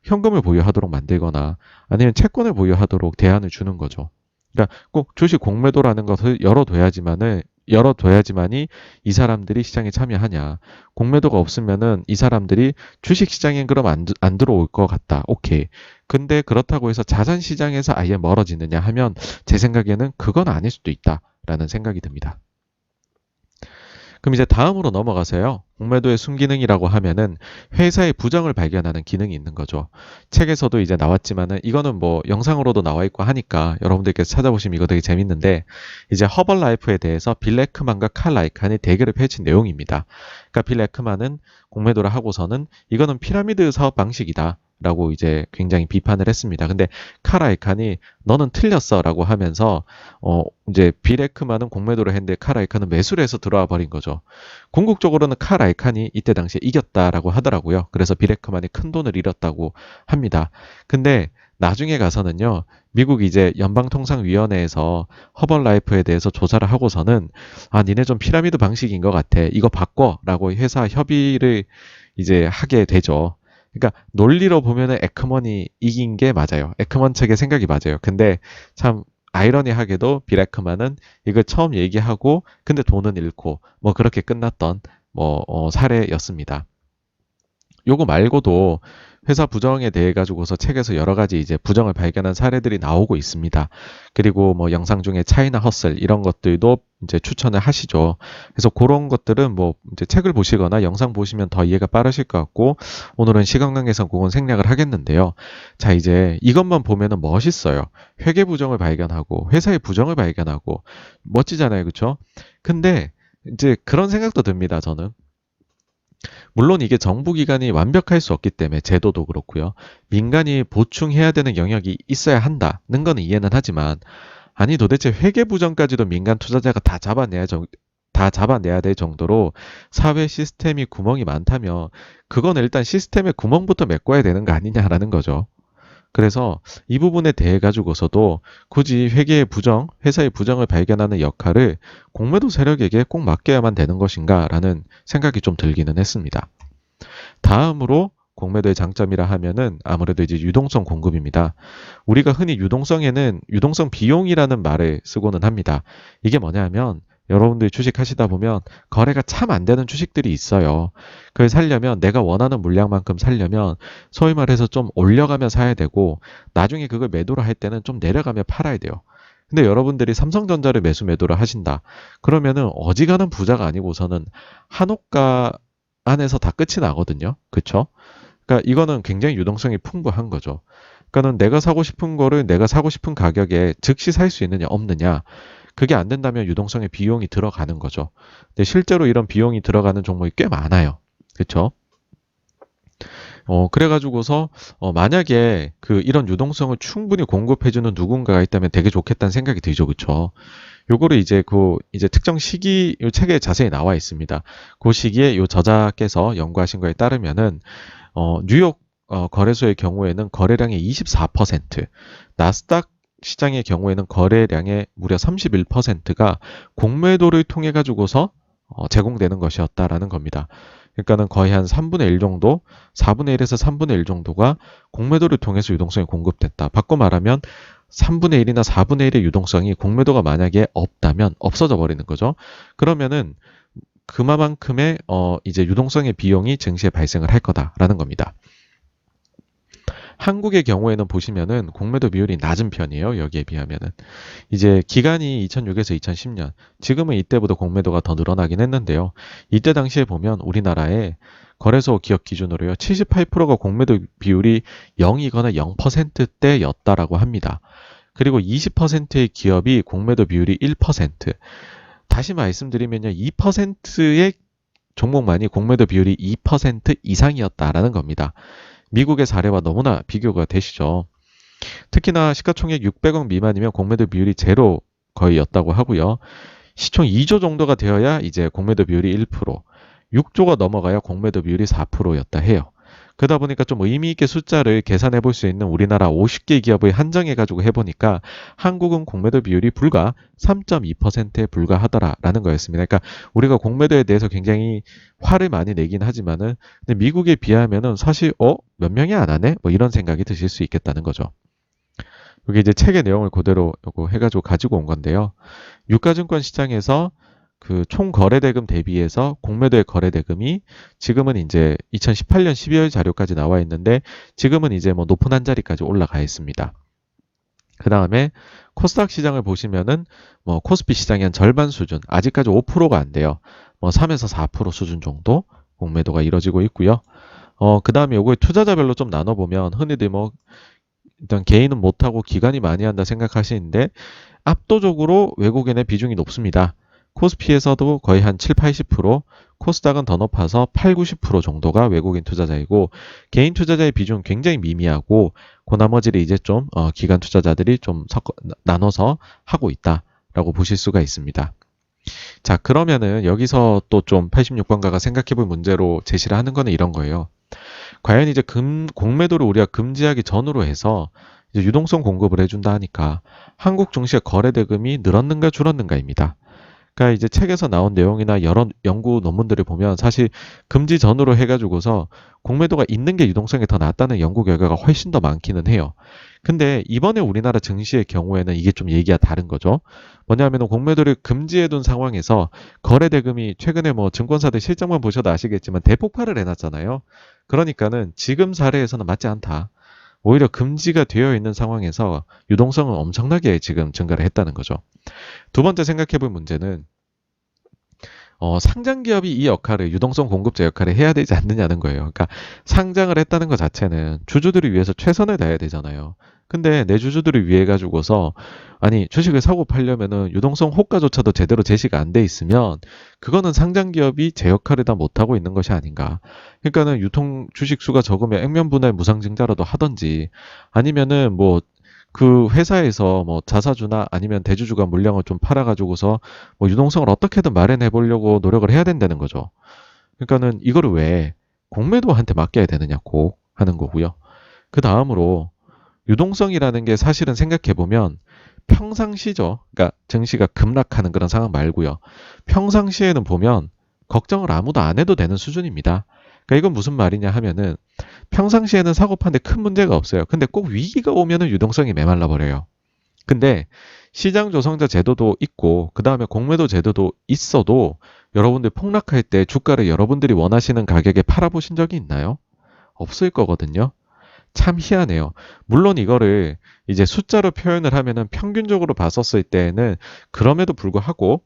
현금을 보유하도록 만들거나 아니면 채권을 보유하도록 대안을 주는 거죠. 그러니까 꼭 주식 공매도라는 것을 열어둬야지만이 이 사람들이 시장에 참여하냐. 공매도가 없으면은 이 사람들이 주식 시장에 그럼 안 들어올 것 같다. 오케이. 근데 그렇다고 해서 자산 시장에서 아예 멀어지느냐 하면 제 생각에는 그건 아닐 수도 있다라는 생각이 듭니다. 그럼 이제 다음으로 넘어가서요. 공매도의 순기능이라고 하면은 회사의 부정을 발견하는 기능이 있는 거죠. 책에서도 이제 나왔지만은 이거는 뭐 영상으로도 나와 있고 하니까 여러분들께서 찾아보시면 이거 되게 재밌는데, 이제 허벌라이프에 대해서 빌 에크만과 칼 라이칸이 대결을 펼친 내용입니다. 그러니까 빌 에크만은 공매도를 하고서는 이거는 피라미드 사업 방식이다. 라고 이제 굉장히 비판을 했습니다. 근데 칼 라이칸이 너는 틀렸어라고 하면서 이제 빌 에크만은 공매도를 했는데 칼 라이칸은 매수를 해서 들어와 버린 거죠. 궁극적으로는 칼 라이칸이 이때 당시에 이겼다라고 하더라고요. 그래서 빌 에크만이 큰 돈을 잃었다고 합니다. 근데 나중에 가서는요, 미국 이제 연방통상위원회에서 허벌라이프에 대해서 조사를 하고서는 니네 좀 피라미드 방식인 것 같아. 이거 바꿔라고 회사 협의를 이제 하게 되죠. 그러니까 논리로 보면은 에크먼이 이긴 게 맞아요. 에크먼 측의 생각이 맞아요. 근데 참 아이러니하게도 빌 에크먼은 이걸 처음 얘기하고 근데 돈은 잃고 뭐 그렇게 끝났던 사례였습니다. 요거 말고도 회사 부정에 대해 가지고서 책에서 여러 가지 이제 부정을 발견한 사례들이 나오고 있습니다. 그리고 뭐 영상 중에 차이나 허슬 이런 것들도 이제 추천을 하시죠. 그래서 그런 것들은 뭐 이제 책을 보시거나 영상 보시면 더 이해가 빠르실 것 같고, 오늘은 시간 관계상 그건 생략을 하겠는데요. 자, 이제 이것만 보면은 멋있어요. 회계 부정을 발견하고 회사의 부정을 발견하고 멋지잖아요. 그렇죠? 근데 이제 그런 생각도 듭니다. 저는. 물론 이게 정부기관이 완벽할 수 없기 때문에 제도도 그렇고요. 민간이 보충해야 되는 영역이 있어야 한다는 건 이해는 하지만, 아니 도대체 회계부정까지도 민간 투자자가 다 잡아내야 될 정도로 사회 시스템이 구멍이 많다면 그건 일단 시스템의 구멍부터 메꿔야 되는 거 아니냐라는 거죠. 그래서 이 부분에 대해 가지고서도 굳이 회사의 부정을 발견하는 역할을 공매도 세력에게 꼭 맡겨야만 되는 것인가라는 생각이 좀 들기는 했습니다. 다음으로 공매도의 장점이라 하면은 아무래도 이제 유동성 공급입니다. 우리가 흔히 유동성에는 유동성 비용이라는 말을 쓰고는 합니다. 이게 뭐냐면 여러분들이 주식 하시다 보면 거래가 참 안 되는 주식들이 있어요. 그걸 살려면 내가 원하는 물량만큼 살려면 소위 말해서 좀 올려가며 사야 되고 나중에 그걸 매도를 할 때는 좀 내려가며 팔아야 돼요. 근데 여러분들이 삼성전자를 매도를 하신다. 그러면은 어지간한 부자가 아니고서는 한옥가 안에서 다 끝이 나거든요. 그쵸? 그러니까 이거는 굉장히 유동성이 풍부한 거죠. 그러니까는 내가 사고 싶은 거를 내가 사고 싶은 가격에 즉시 살 수 있느냐 없느냐. 그게 안 된다면 유동성에 비용이 들어가는 거죠. 근데 실제로 이런 비용이 들어가는 종목이 꽤 많아요. 그렇죠? 그래가지고서, 만약에 이런 유동성을 충분히 공급해주는 누군가가 있다면 되게 좋겠다는 생각이 들죠. 그쵸? 요거를 이제 특정 시기, 요 책에 자세히 나와 있습니다. 그 시기에 요 저자께서 연구하신 거에 따르면은, 뉴욕, 거래소의 경우에는 거래량의 24%, 나스닥 시장의 경우에는 거래량의 무려 31%가 공매도를 통해 가지고서 제공되는 것이었다라는 겁니다. 그러니까는 거의 한 3분의 1 정도, 4분의 1에서 3분의 1 정도가 공매도를 통해서 유동성이 공급됐다. 바꿔 말하면 3분의 1이나 4분의 1의 유동성이 공매도가 만약에 없다면 없어져 버리는 거죠. 그러면은 그만큼의 이제 유동성의 비용이 증시에 발생을 할 거다라는 겁니다. 한국의 경우에는 보시면은 공매도 비율이 낮은 편이에요. 여기에 비하면은. 이제 기간이 2006에서 2010년. 지금은 이때보다 공매도가 더 늘어나긴 했는데요. 이때 당시에 보면 우리나라에 거래소 기업 기준으로요. 78%가 공매도 비율이 0이거나 0%대였다라고 합니다. 그리고 20%의 기업이 공매도 비율이 1%. 다시 말씀드리면요. 2%의 종목만이 공매도 비율이 2% 이상이었다라는 겁니다. 미국의 사례와 너무나 비교가 되시죠. 특히나 시가총액 600억 미만이면 공매도 비율이 제로 거의였다고 하고요. 시총 2조 정도가 되어야 이제 공매도 비율이 1%, 6조가 넘어가야 공매도 비율이 4%였다 해요. 그러다 보니까 좀 의미 있게 숫자를 계산해 볼 수 있는 우리나라 50개 기업을 한정해 가지고 해보니까 한국은 공매도 비율이 불과 3.2%에 불과하더라라는 거였습니다. 그러니까 우리가 공매도에 대해서 굉장히 화를 많이 내긴 하지만은 근데 미국에 비하면은 사실 몇 명이 안 하네? 뭐 이런 생각이 드실 수 있겠다는 거죠. 이게 이제 책의 내용을 그대로 요거 해가지고 가지고 온 건데요. 유가증권 시장에서 그 총 거래대금 대비해서 공매도의 거래대금이 지금은 이제 2018년 12월 자료까지 나와 있는데 지금은 이제 뭐 높은 한 자리까지 올라가 있습니다. 그 다음에 코스닥 시장을 보시면은 뭐 코스피 시장이 한 절반 수준, 아직까지 5%가 안 돼요. 뭐 3에서 4% 수준 정도 공매도가 이뤄지고 있고요. 그 다음에 요거 투자자별로 좀 나눠보면 흔히들 뭐 일단 개인은 못하고 기관이 많이 한다 생각하시는데 압도적으로 외국인의 비중이 높습니다. 코스피에서도 거의 한 7, 80%, 코스닥은 더 높아서 8, 90% 정도가 외국인 투자자이고 개인 투자자의 비중은 굉장히 미미하고 그 나머지를 이제 좀 기관 투자자들이 좀 나눠서 하고 있다라고 보실 수가 있습니다. 자, 그러면은 여기서 또 좀 86번가가 생각해 볼 문제로 제시를 하는 거는 이런 거예요. 과연 이제 공매도를 우리가 금지하기 전으로 해서 이제 유동성 공급을 해준다 하니까 한국 증시의 거래 대금이 늘었는가 줄었는가입니다. 그러니까 이제 책에서 나온 내용이나 여러 연구 논문들을 보면 사실 금지 전으로 해가지고서 공매도가 있는 게 유동성이 더 낫다는 연구 결과가 훨씬 더 많기는 해요. 근데 이번에 우리나라 증시의 경우에는 이게 좀 얘기가 다른 거죠. 뭐냐면 공매도를 금지해둔 상황에서 거래 대금이 최근에 뭐 증권사들 실적만 보셔도 아시겠지만 대폭발을 해놨잖아요. 그러니까는 지금 사례에서는 맞지 않다. 오히려 금지가 되어 있는 상황에서 유동성은 엄청나게 지금 증가를 했다는 거죠. 두 번째 생각해 볼 문제는 상장 기업이 이 역할을 유동성 공급자 역할을 해야 되지 않느냐는 거예요. 그러니까 상장을 했다는 것 자체는 주주들을 위해서 최선을 다해야 되잖아요. 근데 내 주주들을 위해 가지고서 아니 주식을 사고 팔려면은 유동성 호가조차도 제대로 제시가 안 돼 있으면 그거는 상장 기업이 제 역할을 다 못 하고 있는 것이 아닌가. 그러니까는 유통 주식 수가 적으면 액면 분할 무상증자라도 하던지 아니면은 뭐 그 회사에서 뭐 자사주나 아니면 대주주가 물량을 좀 팔아가지고서 뭐 유동성을 어떻게든 마련해 보려고 노력을 해야 된다는 거죠. 그러니까는 이거를 왜 공매도한테 맡겨야 되느냐고 하는 거고요. 그 다음으로 유동성이라는 게 사실은 생각해 보면 평상시죠. 그러니까 증시가 급락하는 그런 상황 말고요. 평상시에는 보면 걱정을 아무도 안 해도 되는 수준입니다. 그러니까 이건 무슨 말이냐 하면은 평상시에는 사고 파는데 큰 문제가 없어요. 근데 꼭 위기가 오면은 유동성이 메말라 버려요. 근데 시장 조성자 제도도 있고 그 다음에 공매도 제도도 있어도 여러분들 폭락할 때 주가를 여러분들이 원하시는 가격에 팔아보신 적이 있나요? 없을 거거든요. 참 희한해요. 물론 이거를 이제 숫자로 표현을 하면은 평균적으로 봤었을 때에는 그럼에도 불구하고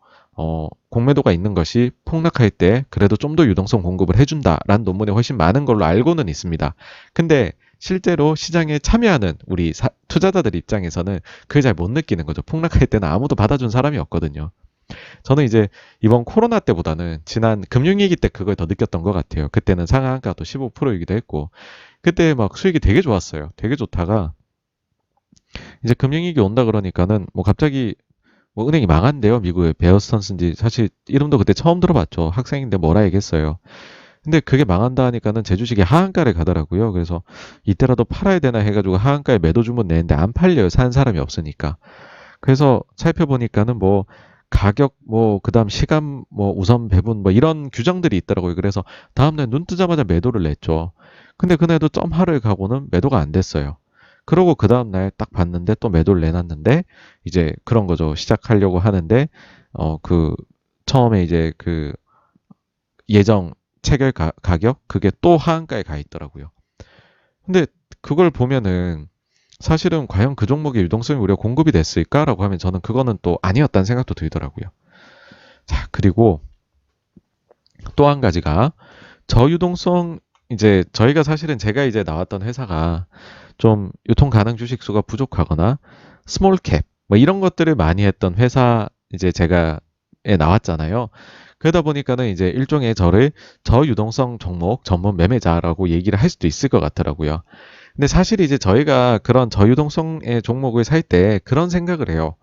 공매도가 있는 것이 폭락할 때 그래도 좀 더 유동성 공급을 해준다라는 논문이 훨씬 많은 걸로 알고는 있습니다. 근데 실제로 시장에 참여하는 우리 투자자들 입장에서는 그걸 잘 못 느끼는 거죠. 폭락할 때는 아무도 받아준 사람이 없거든요. 저는 이제 이번 코로나 때보다는 지난 금융위기 때 그걸 더 느꼈던 것 같아요. 그때는 상한가 또 15%이기도 했고, 그때 막 수익이 되게 좋았어요. 되게 좋다가, 이제 금융위기 온다 그러니까는 뭐 갑자기 뭐 은행이 망한대요. 미국의 베어스턴스인지 사실 이름도 그때 처음 들어봤죠. 학생인데 뭐라 얘기했어요. 근데 그게 망한다 하니까는 제 주식이 하한가를 가더라고요. 그래서 이때라도 팔아야 되나 해가지고 하한가에 매도 주문 내는데 안 팔려요. 사는 사람이 없으니까. 그래서 살펴보니까는 뭐 가격 뭐 그다음 시간 뭐 우선 배분 뭐 이런 규정들이 있더라고요. 그래서 다음날 눈 뜨자마자 매도를 냈죠. 근데 그날도 점 하를 가고는 매도가 안 됐어요. 그러고 그 다음날 딱 봤는데 또 매도를 내놨는데 이제 그런 거죠. 시작하려고 하는데 그 처음에 이제 그 예정 체결 가격 그게 또 하한가에 가 있더라고요. 근데 그걸 보면은 사실은 과연 그 종목의 유동성이 우리가 공급이 됐을까라고 하면 저는 그거는 또 아니었다는 생각도 들더라고요. 자, 그리고 또 한 가지가 저유동성 이제 저희가 사실은 제가 이제 나왔던 회사가 좀 유통 가능 주식 수가 부족하거나 스몰캡 뭐 이런 것들을 많이 했던 회사 이제 제가 나왔잖아요. 그러다 보니까는 이제 일종의 저를 저유동성 종목 전문 매매자라고 얘기를 할 수도 있을 것 같더라고요. 근데 사실 이제 저희가 그런 저유동성의 종목을 살 때 그런 생각을 해요.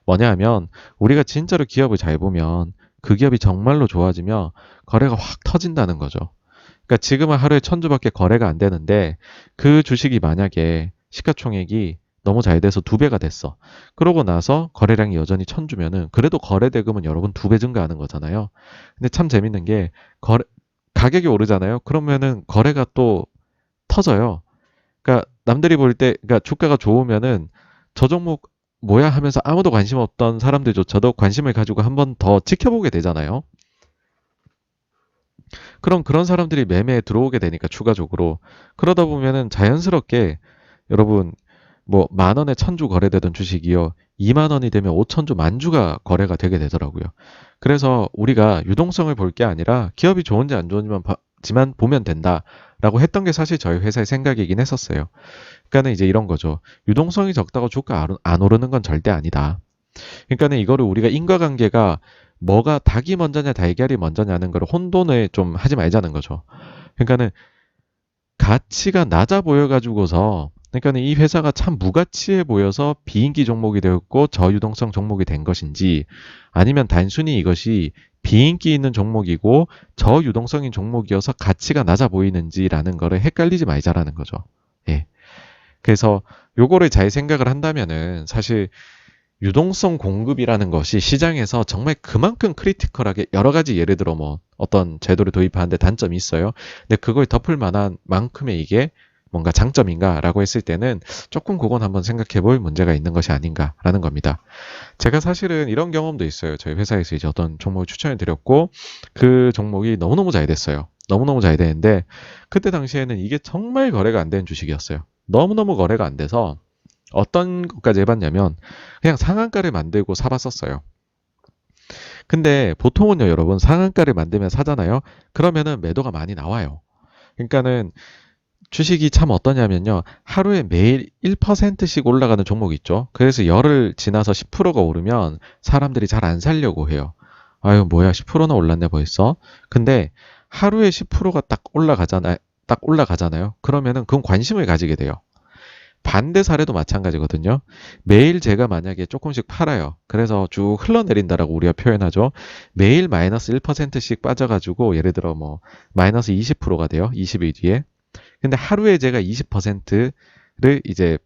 뭐냐 하면 우리가 진짜로 기업을 잘 보면 그 기업이 정말로 좋아지면 거래가 확 터진다는 거죠. 그러니까 지금은 하루에 1,000주밖에 거래가 안 되는데 그 주식이 만약에 시가총액이 너무 잘 돼서 2배가 됐어. 그러고 나서 거래량이 여전히 1,000주면은 그래도 거래 대금은 여러분 2배 증가하는 거잖아요. 근데 참 재밌는 게 가격이 오르잖아요. 그러면은 거래가 또 터져요. 그러니까 남들이 볼 때 그러니까 주가가 좋으면은 저 종목 뭐야 하면서 아무도 관심 없던 사람들조차도 관심을 가지고 한 번 더 지켜보게 되잖아요. 그럼 그런 사람들이 매매에 들어오게 되니까 추가적으로 그러다 보면은 자연스럽게 여러분 뭐 만 원에 1,000주 거래되던 주식이요 2만 원이 되면 5,000주 만주가 거래가 되게 되더라고요. 그래서 우리가 유동성을 볼 게 아니라 기업이 좋은지 안 좋은지만 보면 된다라고 했던 게 사실 저희 회사의 생각이긴 했었어요. 그러니까는 이제 이런 거죠. 유동성이 적다고 주가 안 오르는 건 절대 아니다. 그러니까는 이거를 우리가 인과관계가 뭐가 닭이 먼저냐 달걀이 먼저냐는 걸 혼돈을 좀 하지 말자는 거죠. 그러니까는 가치가 낮아 보여가지고서 그러니까는 이 회사가 참 무가치해 보여서 비인기 종목이 되었고 저유동성 종목이 된 것인지 아니면 단순히 이것이 비인기 있는 종목이고 저유동성인 종목이어서 가치가 낮아 보이는지라는 거를 헷갈리지 말자라는 거죠. 예. 그래서 요거를 잘 생각을 한다면은 사실 유동성 공급이라는 것이 시장에서 정말 그만큼 크리티컬하게 여러 가지 예를 들어 뭐 어떤 제도를 도입하는데 단점이 있어요. 근데 그걸 덮을 만한 만큼의 이게 뭔가 장점인가라고 했을 때는 조금 그건 한번 생각해 볼 문제가 있는 것이 아닌가라는 겁니다. 제가 사실은 이런 경험도 있어요. 저희 회사에서 이제 어떤 종목을 추천해 드렸고 그 종목이 너무너무 잘 됐어요. 너무너무 잘 되는데 그때 당시에는 이게 정말 거래가 안 되는 주식이었어요. 너무너무 거래가 안 돼서 어떤 것까지 해봤냐면 그냥 상한가를 만들고 사봤었어요. 근데 보통은요, 여러분 상한가를 만들면 사잖아요. 그러면은 매도가 많이 나와요. 그러니까는 주식이 참 어떠냐면요. 하루에 매일 1%씩 올라가는 종목이 있죠. 그래서 열흘 지나서 10%가 오르면 사람들이 잘 안 살려고 해요. 아유, 뭐야, 10%나 올랐네 벌써. 근데 하루에 10%가 딱 올라가잖아요. 그러면은 그건 관심을 가지게 돼요. 반대 사례도 마찬가지거든요. 매일 제가 만약에 조금씩 팔아요. 그래서 쭉 흘러내린다라고 우리가 표현하죠. 매일 마이너스 1%씩 빠져가지고 예를 들어 뭐 마이너스 20%가 돼요. 20일 뒤에. 근데 하루에 제가 20%를 이제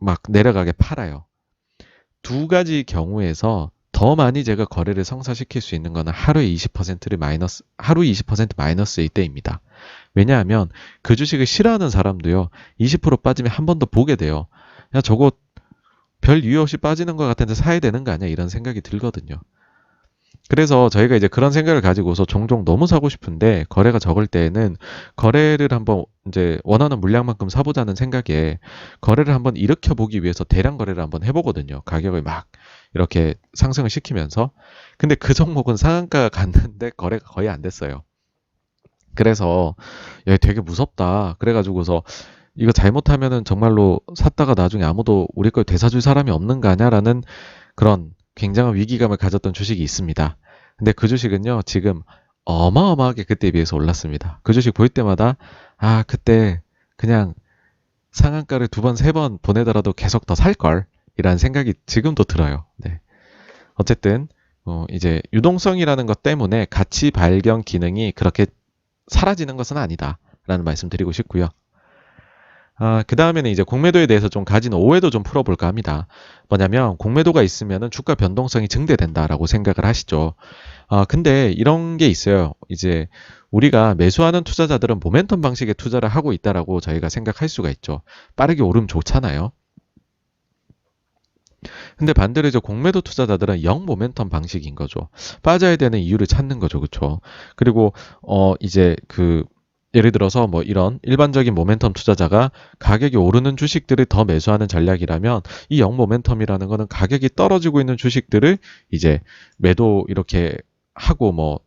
막 내려가게 팔아요. 두 가지 경우에서 더 많이 제가 거래를 성사시킬 수 있는 거는 하루 20% 마이너스일 때입니다. 왜냐하면 그 주식을 싫어하는 사람도요, 20% 빠지면 한 번 더 보게 돼요. 야, 저거 별 이유 없이 빠지는 것 같은데 사야 되는 거 아니야? 이런 생각이 들거든요. 그래서 저희가 이제 그런 생각을 가지고서 종종 너무 사고 싶은데 거래가 적을 때에는 거래를 한번 이제 원하는 물량만큼 사보자는 생각에 거래를 한번 일으켜 보기 위해서 대량 거래를 한번 해보거든요. 가격을 막 이렇게 상승을 시키면서. 근데 그 종목은 상한가 갔는데 거래가 거의 안 됐어요. 그래서 야, 되게 무섭다. 그래가지고서 이거 잘못하면은 정말로 샀다가 나중에 아무도 우리 걸 되사줄 사람이 없는 거 아냐라는 그런 굉장한 위기감을 가졌던 주식이 있습니다. 근데 그 주식은요, 지금 어마어마하게 그때에 비해서 올랐습니다. 그 주식 볼 때마다, 아, 그때 그냥 상한가를 두 번, 세 번 보내더라도 계속 더 살걸. 이라는 생각이 지금도 들어요. 네. 어쨌든, 이제 유동성이라는 것 때문에 가치 발견 기능이 그렇게 사라지는 것은 아니다. 라는 말씀 드리고 싶고요. 그 다음에는 이제 공매도에 대해서 좀 가진 오해도 좀 풀어볼까 합니다. 뭐냐면, 공매도가 있으면 주가 변동성이 증대된다라고 생각을 하시죠. 근데 이런 게 있어요. 이제 우리가 매수하는 투자자들은 모멘텀 방식의 투자를 하고 있다라고 저희가 생각할 수가 있죠. 빠르게 오르면 좋잖아요. 근데 반대로 이제 공매도 투자자들은 영 모멘텀 방식인 거죠. 빠져야 되는 이유를 찾는 거죠. 그렇죠? 그리고 이제 예를 들어서 뭐 이런 일반적인 모멘텀 투자자가 가격이 오르는 주식들을 더 매수하는 전략이라면 이 영 모멘텀이라는 거는 가격이 떨어지고 있는 주식들을 이제 매도 이렇게 하고 뭐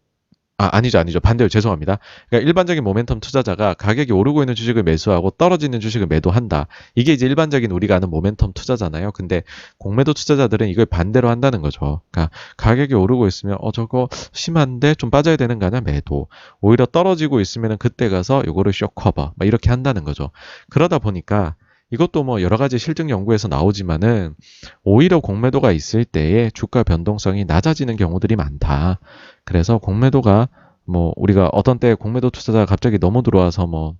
아니죠. 반대로 죄송합니다. 그러니까 일반적인 모멘텀 투자자가 가격이 오르고 있는 주식을 매수하고 떨어지는 주식을 매도한다. 이게 이제 일반적인 우리가 아는 모멘텀 투자잖아요. 근데 공매도 투자자들은 이걸 반대로 한다는 거죠. 그러니까 가격이 오르고 있으면 저거 심한데 좀 빠져야 되는 거 아니야? 매도. 오히려 떨어지고 있으면 그때 가서 요거를 쇼커버. 막 이렇게 한다는 거죠. 그러다 보니까 이것도 뭐 여러 가지 실증 연구에서 나오지만은 오히려 공매도가 있을 때에 주가 변동성이 낮아지는 경우들이 많다. 그래서 공매도가 뭐 우리가 어떤 때 공매도 투자자가 갑자기 너무 들어와서 뭐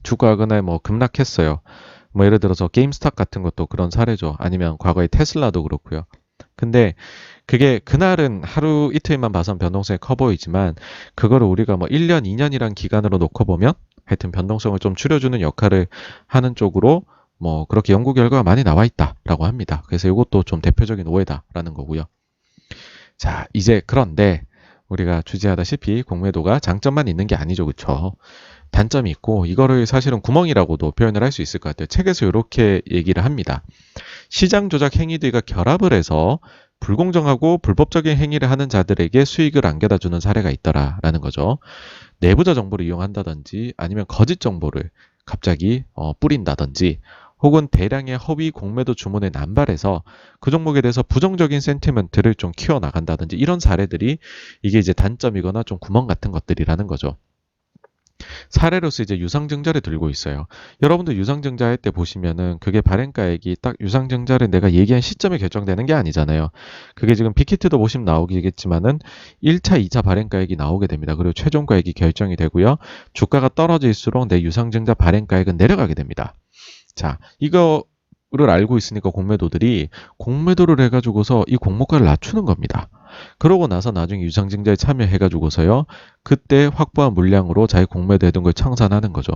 주가가 그날 뭐 급락했어요. 뭐 예를 들어서 게임스탑 같은 것도 그런 사례죠. 아니면 과거의 테슬라도 그렇고요. 근데 그게 그날은 하루 이틀만 봐선 변동성이 커 보이지만 그거를 우리가 뭐 1년, 2년이란 기간으로 놓고 보면 하여튼 변동성을 좀 줄여주는 역할을 하는 쪽으로 뭐 그렇게 연구 결과가 많이 나와 있다라고 합니다. 그래서 이것도 좀 대표적인 오해다라는 거고요. 자, 이제 그런데 우리가 주제하다시피 공매도가 장점만 있는 게 아니죠. 그쵸? 단점이 있고 이거를 사실은 구멍이라고도 표현을 할 수 있을 것 같아요. 책에서 이렇게 얘기를 합니다. 시장 조작 행위들과 결합을 해서 불공정하고 불법적인 행위를 하는 자들에게 수익을 안겨다 주는 사례가 있더라라는 거죠. 내부자 정보를 이용한다든지 아니면 거짓 정보를 갑자기 뿌린다든지 혹은 대량의 허위 공매도 주문에 남발해서 그 종목에 대해서 부정적인 센티멘트를 좀 키워나간다든지 이런 사례들이 이게 이제 단점이거나 좀 구멍 같은 것들이라는 거죠. 사례로서 이제 유상증자를 들고 있어요. 여러분들 유상증자 할 때 보시면은 그게 발행가액이 딱 유상증자를 내가 얘기한 시점에 결정되는 게 아니잖아요. 그게 지금 빅히트도 보시면 나오겠지만은 1차, 2차 발행가액이 나오게 됩니다. 그리고 최종가액이 결정이 되고요. 주가가 떨어질수록 내 유상증자 발행가액은 내려가게 됩니다. 자, 이거를 알고 있으니까 공매도들이 공매도를 해가지고서 이 공모가를 낮추는 겁니다. 그러고 나서 나중에 유상증자에 참여해가지고서요, 그때 확보한 물량으로 자기 공매도해둔 걸 청산하는 거죠.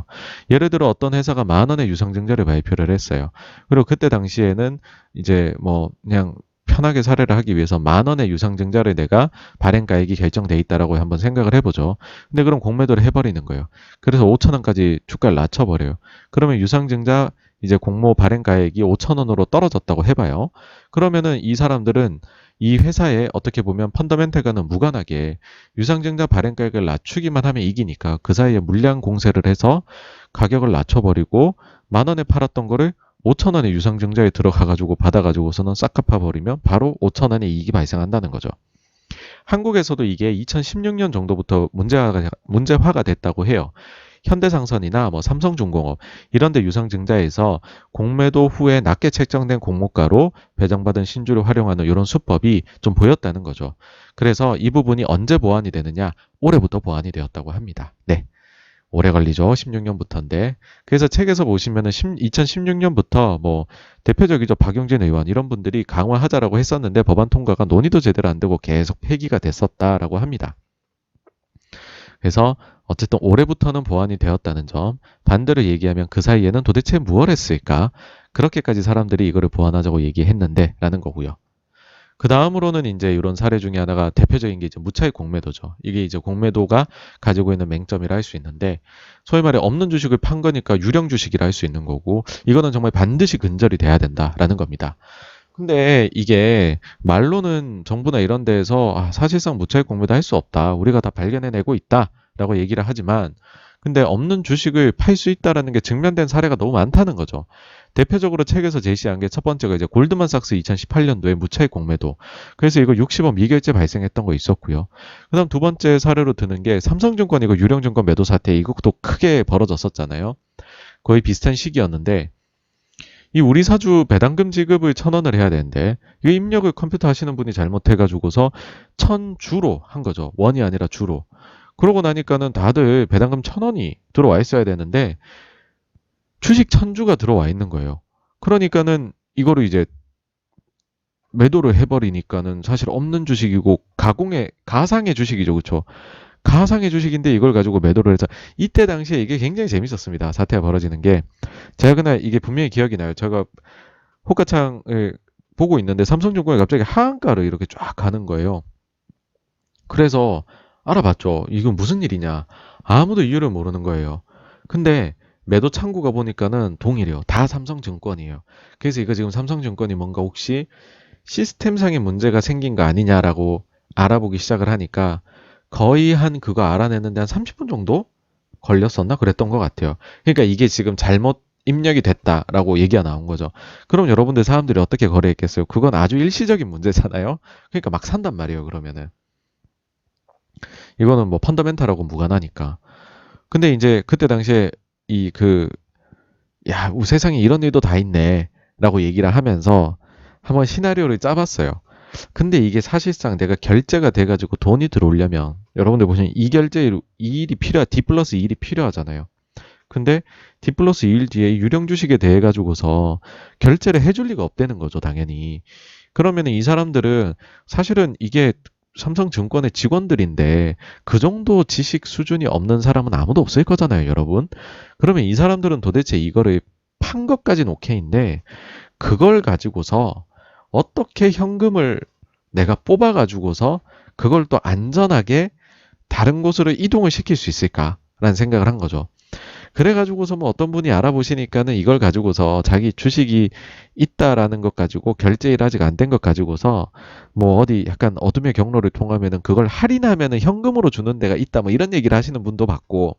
예를 들어 어떤 회사가 10,000원의 유상증자를 발표를 했어요. 그리고 그때 당시에는 이제 뭐 그냥 편하게 사례를 하기 위해서 10,000원의 유상증자를 내가 발행가액이 결정돼 있다라고 한번 생각을 해보죠. 근데 그럼 공매도를 해버리는 거예요. 그래서 5,000원까지 주가를 낮춰버려요. 그러면 유상증자 이제 공모 발행가액이 5,000원으로 떨어졌다고 해봐요. 그러면은 이 사람들은 이 회사에 어떻게 보면 펀더멘탈과는 무관하게 유상증자 발행가액을 낮추기만 하면 이기니까 그 사이에 물량 공세를 해서 가격을 낮춰버리고 10,000원에 팔았던 거를 5,000원에 유상증자에 들어가가지고 받아가지고서는 싹 갚아버리면 바로 5,000원의 이익이 발생한다는 거죠. 한국에서도 이게 2016년 정도부터 문제화가 됐다고 해요. 현대상선이나 뭐 삼성중공업 이런 데 유상증자에서 공매도 후에 낮게 책정된 공모가로 배정받은 신주를 활용하는 이런 수법이 좀 보였다는 거죠. 그래서 이 부분이 언제 보완이 되느냐? 올해부터 보완이 되었다고 합니다. 네. 오래 걸리죠. 16년부터인데. 그래서 책에서 보시면은 2016년부터 뭐 대표적이죠. 박용진 의원 이런 분들이 강화하자라고 했었는데 법안 통과가 논의도 제대로 안 되고 계속 폐기가 됐었다라고 합니다. 그래서 어쨌든 올해부터는 보완이 되었다는 점, 반대로 얘기하면 그 사이에는 도대체 무엇을 했을까? 그렇게까지 사람들이 이거를 보완하자고 얘기했는데 라는 거고요. 그 다음으로는 이제 이런 사례 중에 하나가 대표적인 게 이제 무차익 공매도죠. 이게 이제 공매도가 가지고 있는 맹점이라 할 수 있는데, 소위 말해 없는 주식을 판 거니까 유령 주식이라 할 수 있는 거고, 이거는 정말 반드시 근절이 돼야 된다라는 겁니다. 근데 이게 말로는 정부나 이런 데에서 사실상 무차익 공매도 할 수 없다. 우리가 다 발견해내고 있다. 라고 얘기를 하지만 근데 없는 주식을 팔 수 있다라는 게 증명된 사례가 너무 많다는 거죠. 대표적으로 책에서 제시한 게 첫 번째가 이제 골드만삭스 2018년도에 무차익 공매도. 그래서 이거 60억 미결제 발생했던 거 있었고요. 그다음 두 번째 사례로 드는 게 삼성증권 이거 유령증권 매도 사태 이것도 크게 벌어졌었잖아요. 거의 비슷한 시기였는데 이 우리 사주 배당금 지급을 1,000원을 해야 되는데 이 입력을 컴퓨터 하시는 분이 잘못해가지고서 1,000주로 한 거죠. 원이 아니라 주로. 그러고 나니까는 다들 배당금 1,000원이 들어와 있어야 되는데 주식 1,000주가 들어와 있는 거예요. 그러니까는 이거를 이제 매도를 해버리니까는 사실 없는 주식이고 가상의 주식이죠, 그렇죠? 가상의 주식인데 이걸 가지고 매도를 해서 이때 당시에 이게 굉장히 재밌었습니다. 사태가 벌어지는 게 제가 그날 이게 분명히 기억이 나요. 제가 호가창을 보고 있는데 삼성증권이 갑자기 하한가를 이렇게 쫙 가는 거예요. 그래서 알아봤죠. 이건 무슨 일이냐. 아무도 이유를 모르는 거예요. 근데 매도 창구가 보니까는 동일해요. 다 삼성증권이에요. 그래서 이거 지금 삼성증권이 뭔가 혹시 시스템상의 문제가 생긴 거 아니냐라고 알아보기 시작을 하니까 거의 한 그거 알아내는데 한 30분 정도 걸렸었나? 그랬던 것 같아요. 그러니까 이게 지금 잘못 입력이 됐다라고 얘기가 나온 거죠. 그럼 여러분들 사람들이 어떻게 거래했겠어요? 그건 아주 일시적인 문제잖아요. 그러니까 막 산단 말이에요. 그러면은 이거는 뭐 펀더멘탈하고 무관하니까. 근데 이제 그때 당시에 이 야, 세상에 이런 일도 다 있네라고 얘기를 하면서 한번 시나리오를 짜봤어요. 근데 이게 사실상 내가 결제가 돼가지고 돈이 들어오려면 여러분들 보시면 이 일이 D 플러스 2일이 필요하잖아요. 근데 D 플러스 2일 뒤에 유령 주식에 대해 가지고서 결제를 해줄 리가 없다는 거죠, 당연히. 그러면 이 사람들은 사실은 이게 삼성증권의 직원들인데 그 정도 지식 수준이 없는 사람은 아무도 없을 거잖아요, 여러분. 그러면 이 사람들은 도대체 이거를 판 것까지는 오케이인데 그걸 가지고서 어떻게 현금을 내가 뽑아가지고서 그걸 또 안전하게 다른 곳으로 이동을 시킬 수 있을까라는 생각을 한 거죠. 그래가지고서 뭐 어떤 분이 알아보시니까는 이걸 가지고서 자기 주식이 있다라는 것 가지고 결제일 아직 안 된 것 가지고서 뭐 어디 약간 어둠의 경로를 통하면은 그걸 할인하면은 현금으로 주는 데가 있다 뭐 이런 얘기를 하시는 분도 봤고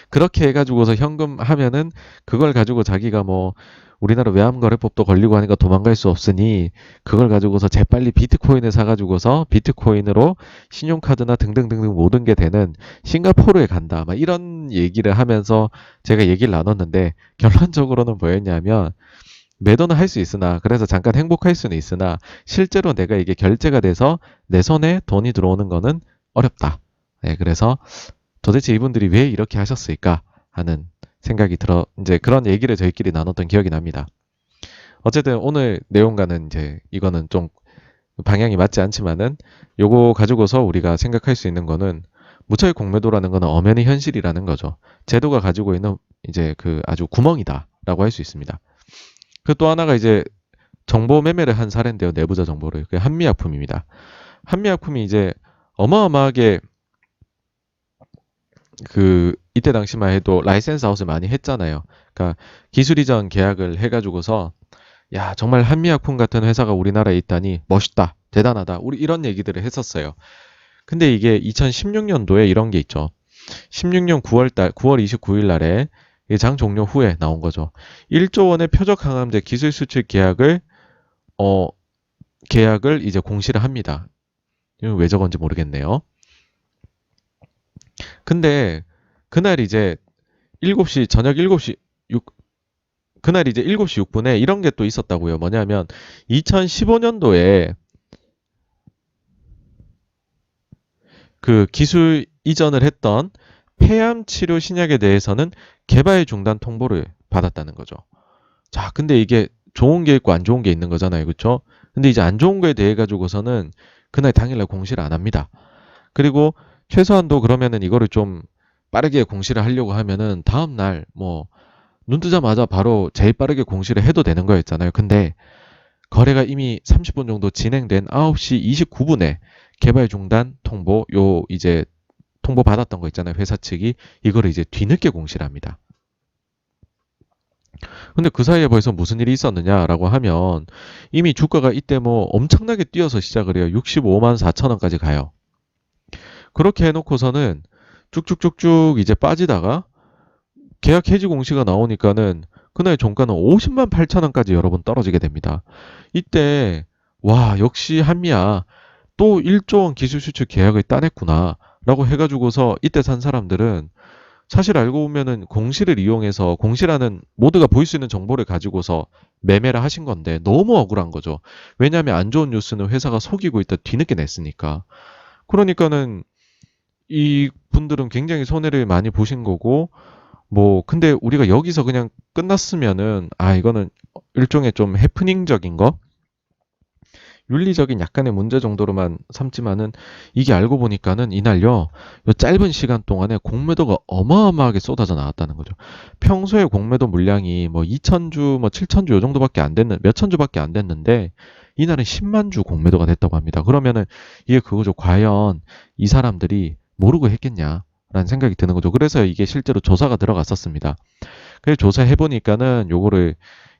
그렇게 해가지고서 현금 하면은 그걸 가지고 자기가 뭐 우리나라 외환거래법도 걸리고 하니까 도망갈 수 없으니 그걸 가지고서 재빨리 비트코인을 사가지고서 비트코인으로 신용카드나 등등등등 모든 게 되는 싱가포르에 간다. 막 이런 얘기를 하면서 제가 얘기를 나눴는데 결론적으로는 뭐였냐면 매도는 할 수 있으나 그래서 잠깐 행복할 수는 있으나 실제로 내가 이게 결제가 돼서 내 손에 돈이 들어오는 거는 어렵다. 네, 그래서 도대체 이분들이 왜 이렇게 하셨을까 하는 생각이 들어 이제 그런 얘기를 저희끼리 나눴던 기억이 납니다. 어쨌든 오늘 내용과는 이제 이거는 좀 방향이 맞지 않지만은 요거 가지고서 우리가 생각할 수 있는 거는 무차익 공매도라는 거는 엄연히 현실이라는 거죠. 제도가 가지고 있는 이제 아주 구멍이다라고 할 수 있습니다. 그 또 하나가 이제 정보 매매를 한 사례인데요. 내부자 정보를. 그게 한미약품입니다. 한미약품이 이제 어마어마하게 이때 당시만 해도 라이센스 아웃을 많이 했잖아요. 그러니까 기술 이전 계약을 해가지고서 야 정말 한미약품 같은 회사가 우리나라에 있다니 멋있다, 대단하다. 우리 이런 얘기들을 했었어요. 근데 이게 2016년도에 이런 게 있죠. 16년 9월 29일 날에 장 종료 후에 나온 거죠. 1조 원의 표적 항암제 기술 수출 어, 계약을 이제 공시를 합니다. 이거 왜 저건지 모르겠네요. 근데 그날 이제 7시 저녁 7시 6 그날 이제 7시 6분에 이런 게 또 있었다고요. 뭐냐면 2015년도에 그 기술 이전을 했던 폐암 치료 신약에 대해서는 개발 중단 통보를 받았다는 거죠. 자, 근데 이게 좋은 게 있고 안 좋은 게 있는 거잖아요. 그렇죠? 근데 이제 안 좋은 거에 대해 가지고서는 그날 당일날 공시를 안 합니다. 그리고 최소한도 그러면은 이거를 좀 빠르게 공시를 하려고 하면은 다음 날 뭐 눈 뜨자마자 바로 제일 빠르게 공시를 해도 되는 거였잖아요. 근데 거래가 이미 30분 정도 진행된 9시 29분에 개발 중단 통보 이제 통보 받았던 거 있잖아요. 회사 측이 이거를 이제 뒤늦게 공시를 합니다. 근데 그 사이에 벌써 무슨 일이 있었느냐라고 하면 이미 주가가 이때 뭐 엄청나게 뛰어서 시작을 해요. 65만 4천 원까지 가요. 그렇게 해놓고서는 쭉쭉쭉쭉 이제 빠지다가 계약 해지 공시가 나오니까는 그날 종가는 50만 8천 원까지 여러 번 떨어지게 됩니다. 이때 와 역시 한미야 또 1조 원 기술 수출 계약을 따냈구나 라고 해가지고서 이때 산 사람들은 사실 알고 보면은 공시를 이용해서 공시라는 모두가 볼 수 있는 정보를 가지고서 매매를 하신 건데 너무 억울한 거죠. 왜냐하면 안 좋은 뉴스는 회사가 속이고 있다 뒤늦게 냈으니까. 그러니까는 이 분들은 굉장히 손해를 많이 보신 거고 뭐 근데 우리가 여기서 그냥 끝났으면은 아 이거는 일종의 좀 해프닝적인 거 윤리적인 약간의 문제 정도로만 삼지만은 이게 알고 보니까는 이날요, 요 짧은 시간 동안에 공매도가 어마어마하게 쏟아져 나왔다는 거죠. 평소에 공매도 물량이 뭐 2,000주, 뭐 7,000주 요 정도밖에 안 됐는, 몇천 주밖에 안 됐는데 이날은 10만 주 공매도가 됐다고 합니다. 그러면은 이게 그거죠. 과연 이 사람들이 모르고 했겠냐? 라는 생각이 드는 거죠. 그래서 이게 실제로 조사가 들어갔었습니다. 그래서 조사해 보니까는 요거를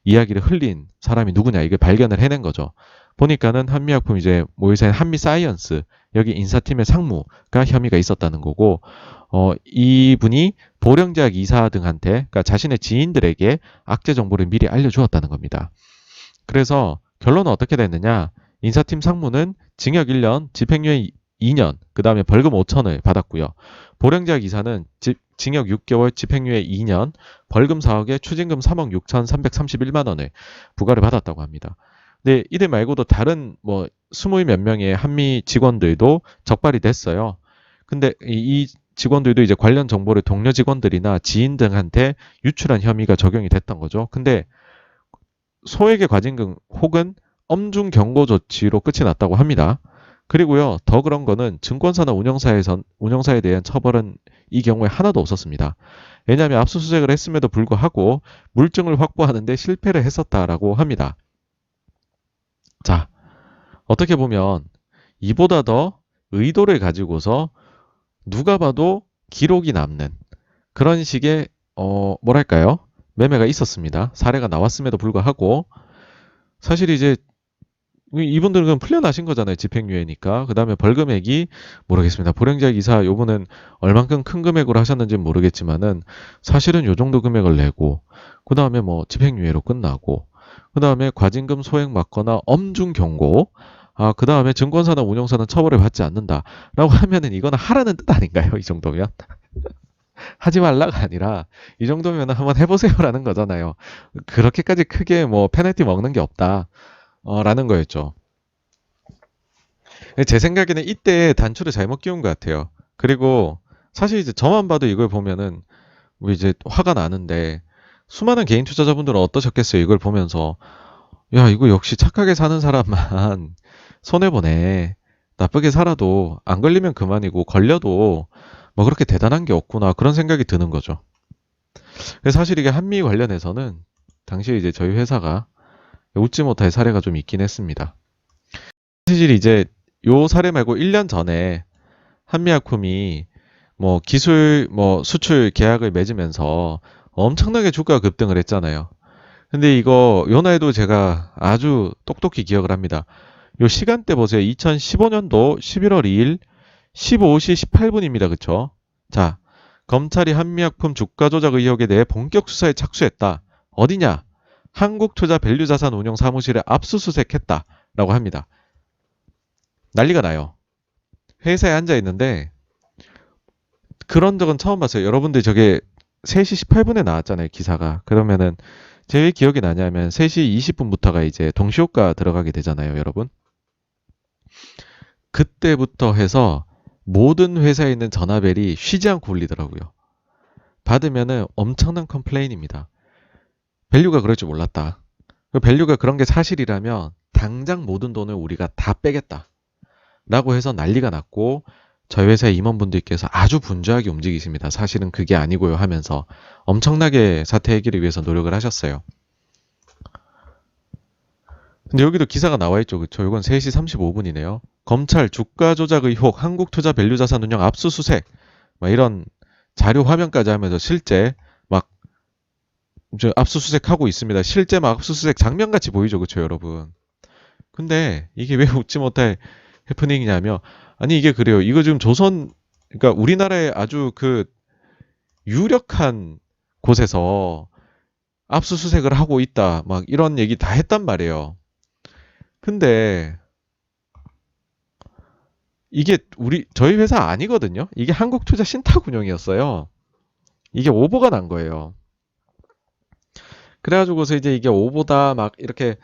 이야기를 흘린 사람이 누구냐 이게 발견을 해낸 거죠. 보니까는 한미약품 이제 모의사인 한미사이언스 여기 인사팀의 상무가 혐의가 있었다는 거고 이분이 보령제약 이사 등한테 그러니까 자신의 지인들에게 악재 정보를 미리 알려주었다는 겁니다. 그래서 결론은 어떻게 됐느냐? 인사팀 상무는 징역 1년, 집행유예 2년, 그 다음에 벌금 5천을 받았고요. 보령제약 이사는 징역 6개월, 집행유예 2년, 벌금 4억에 추징금 3억 6,331만 원을 부과를 받았다고 합니다. 근데 이들 말고도 다른 뭐 20 몇 명의 한미 직원들도 적발이 됐어요. 근데 이 직원들도 이제 관련 정보를 동료 직원들이나 지인 등한테 유출한 혐의가 적용이 됐던 거죠. 근데 소액의 과징금 혹은 엄중 경고 조치로 끝이 났다고 합니다. 그리고요, 더 그런 거는 증권사나 운영사에 대한 처벌은 이 경우에 하나도 없었습니다. 왜냐하면 압수수색을 했음에도 불구하고 물증을 확보하는데 실패를 했었다라고 합니다. 자, 어떻게 보면 이보다 더 의도를 가지고서 누가 봐도 기록이 남는 그런 식의 뭐랄까요? 매매가 있었습니다. 사례가 나왔음에도 불구하고 사실 이제 이분들은 풀려나신 거잖아요. 집행유예니까. 그 다음에 벌금액이 모르겠습니다. 보령제약 이사 요분은 얼만큼 큰 금액으로 하셨는지는 모르겠지만은 사실은 요 정도 금액을 내고 그 다음에 뭐 집행유예로 끝나고 그 다음에 과징금 소액 맞거나 엄중 경고 그 다음에 증권사나 운용사는 처벌을 받지 않는다라고 하면은 이거는 하라는 뜻 아닌가요? 이 정도면? 하지 말라가 아니라 이 정도면 한번 해보세요라는 거잖아요. 그렇게까지 크게 뭐 페널티 먹는 게 없다. 라는 거였죠. 제 생각에는 이때 단추를 잘못 끼운 것 같아요. 그리고 사실 이제 저만 봐도 이걸 보면은 뭐 이제 화가 나는데 수많은 개인 투자자분들은 어떠셨겠어요? 이걸 보면서 야 이거 역시 착하게 사는 사람만 손해보네. 나쁘게 살아도 안 걸리면 그만이고 걸려도 뭐 그렇게 대단한 게 없구나 그런 생각이 드는 거죠. 그래서 사실 이게 한미 관련해서는 당시에 이제 저희 회사가 웃지 못할 사례가 좀 있긴 했습니다. 사실 이제 요 사례 말고 1년 전에 한미약품이 뭐 기술 뭐 수출 계약을 맺으면서 엄청나게 주가가 급등을 했잖아요. 근데 이거 요날도 제가 아주 똑똑히 기억을 합니다. 요 시간대 보세요. 2015년도 11월 2일 15시 18분입니다. 그쵸? 자, 검찰이 한미약품 주가 조작 의혹에 대해 본격 수사에 착수했다. 어디냐? 한국투자밸류자산운용사무실에 압수수색했다라고 합니다. 난리가 나요. 회사에 앉아 있는데 그런 적은 처음 봤어요. 여러분들 저게 3시 18분에 나왔잖아요, 기사가. 그러면은 제일 기억이 나냐면 3시 20분부터가 이제 동시효과 들어가게 되잖아요, 여러분. 그때부터 해서 모든 회사에 있는 전화벨이 쉬지 않고 울리더라고요. 받으면은 엄청난 컴플레인입니다. 밸류가 그럴 줄 몰랐다. 밸류가 그런 게 사실이라면 당장 모든 돈을 우리가 다 빼겠다. 라고 해서 난리가 났고 저희 회사의 임원분들께서 아주 분주하게 움직이십니다. 사실은 그게 아니고요 하면서 엄청나게 사태 해결을 위해서 노력을 하셨어요. 근데 여기도 기사가 나와 있죠. 그쵸? 이건 3시 35분이네요. 검찰 주가 조작 의혹 한국투자밸류자산운용 압수수색 막 이런 자료 화면까지 하면서 실제 막 압수수색하고 있습니다. 실제 막 압수수색 장면같이 보이죠. 그쵸 여러분? 근데 이게 왜 웃지 못할 해프닝이냐면 아니 이게 그래요. 이거 지금 조선 그러니까 우리나라의 아주 그 유력한 곳에서 압수수색을 하고 있다. 막 이런 얘기 다 했단 말이에요. 근데 이게 저희 회사 아니거든요. 이게 한국투자신탁운용이었어요. 이게 오보가 난 거예요. 그래가지고서 이제 이게 오보다 막 이렇게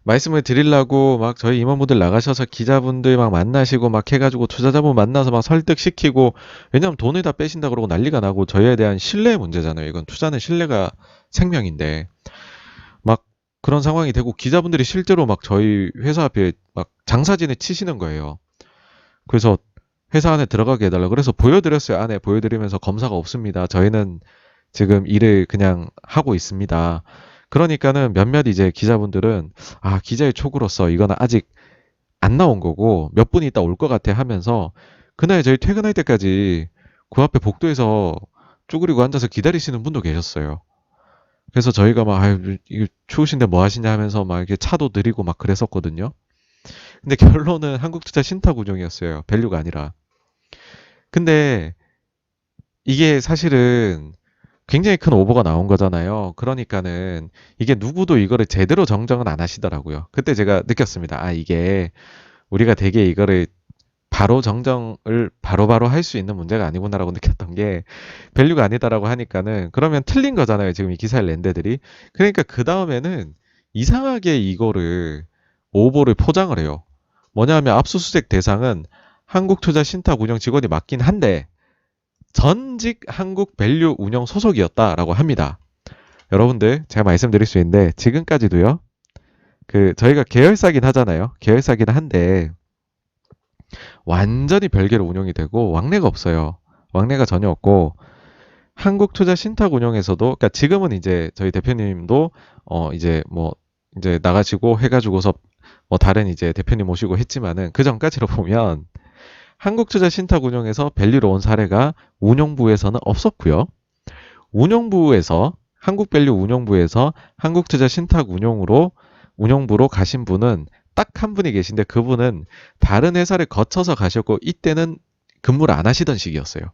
말씀을 드리려고 막 저희 임원분들 나가셔서 기자분들 막 만나시고 막 해가지고 투자자분 만나서 막 설득시키고, 왜냐면 돈을 다 빼신다 그러고 난리가 나고 저희에 대한 신뢰 문제잖아요. 이건 투자는 신뢰가 생명인데 막 그런 상황이 되고 기자분들이 실제로 막 저희 회사 앞에 막 장사진을 치시는 거예요. 그래서 회사 안에 들어가게 해달라 그래서 보여드렸어요. 안에 보여드리면서 검사가 없습니다. 저희는 지금 일을 그냥 하고 있습니다. 그러니까는 몇몇 이제 기자분들은 아, 기자의 촉으로서 이거는 아직 안 나온 거고 몇 분이 있다 올 것 같아 하면서 그날 저희 퇴근할 때까지 그 앞에 복도에서 쭈그리고 앉아서 기다리시는 분도 계셨어요. 그래서 저희가 막 아유, 이거 추우신데 뭐 하시냐 하면서 막 이렇게 차도 드리고 막 그랬었거든요. 근데 결론은 한국투자 신탁운용이었어요. 밸류가 아니라. 근데 이게 사실은 굉장히 큰 오보가 나온 거잖아요. 그러니까는 이게 누구도 이거를 제대로 정정은 안 하시더라고요. 그때 제가 느꼈습니다. 아, 이게 우리가 되게 이거를 바로 정정을 바로바로 할 수 있는 문제가 아니구나라고 느꼈던 게, 밸류가 아니다라고 하니까는 그러면 틀린 거잖아요. 지금 이 기사를 낸 데들이. 그러니까 그 다음에는 이상하게 이거를 오보를 포장을 해요. 뭐냐면 압수수색 대상은 한국투자신탁운용 직원이 맞긴 한데 전직 한국밸류 운영 소속이었다라고 합니다. 여러분들 제가 말씀드릴 수 있는데 지금까지도요. 그 저희가 계열사긴 하잖아요. 계열사긴 한데 완전히 별개로 운영이 되고 왕래가 없어요. 왕래가 전혀 없고 한국투자신탁운용에서도, 그러니까 지금은 이제 저희 대표님도 이제 뭐 이제 나가시고 해가지고서 뭐 다른 이제 대표님 모시고 했지만은 그 전까지로 보면 한국투자신탁운용에서 밸류로 온 사례가 운용부에서는 없었고요. 운용부에서 한국밸류 운용부에서 한국투자신탁운용으로 운용부로 가신 분은 딱 한 분이 계신데 그분은 다른 회사를 거쳐서 가셨고 이때는 근무를 안 하시던 시기였어요.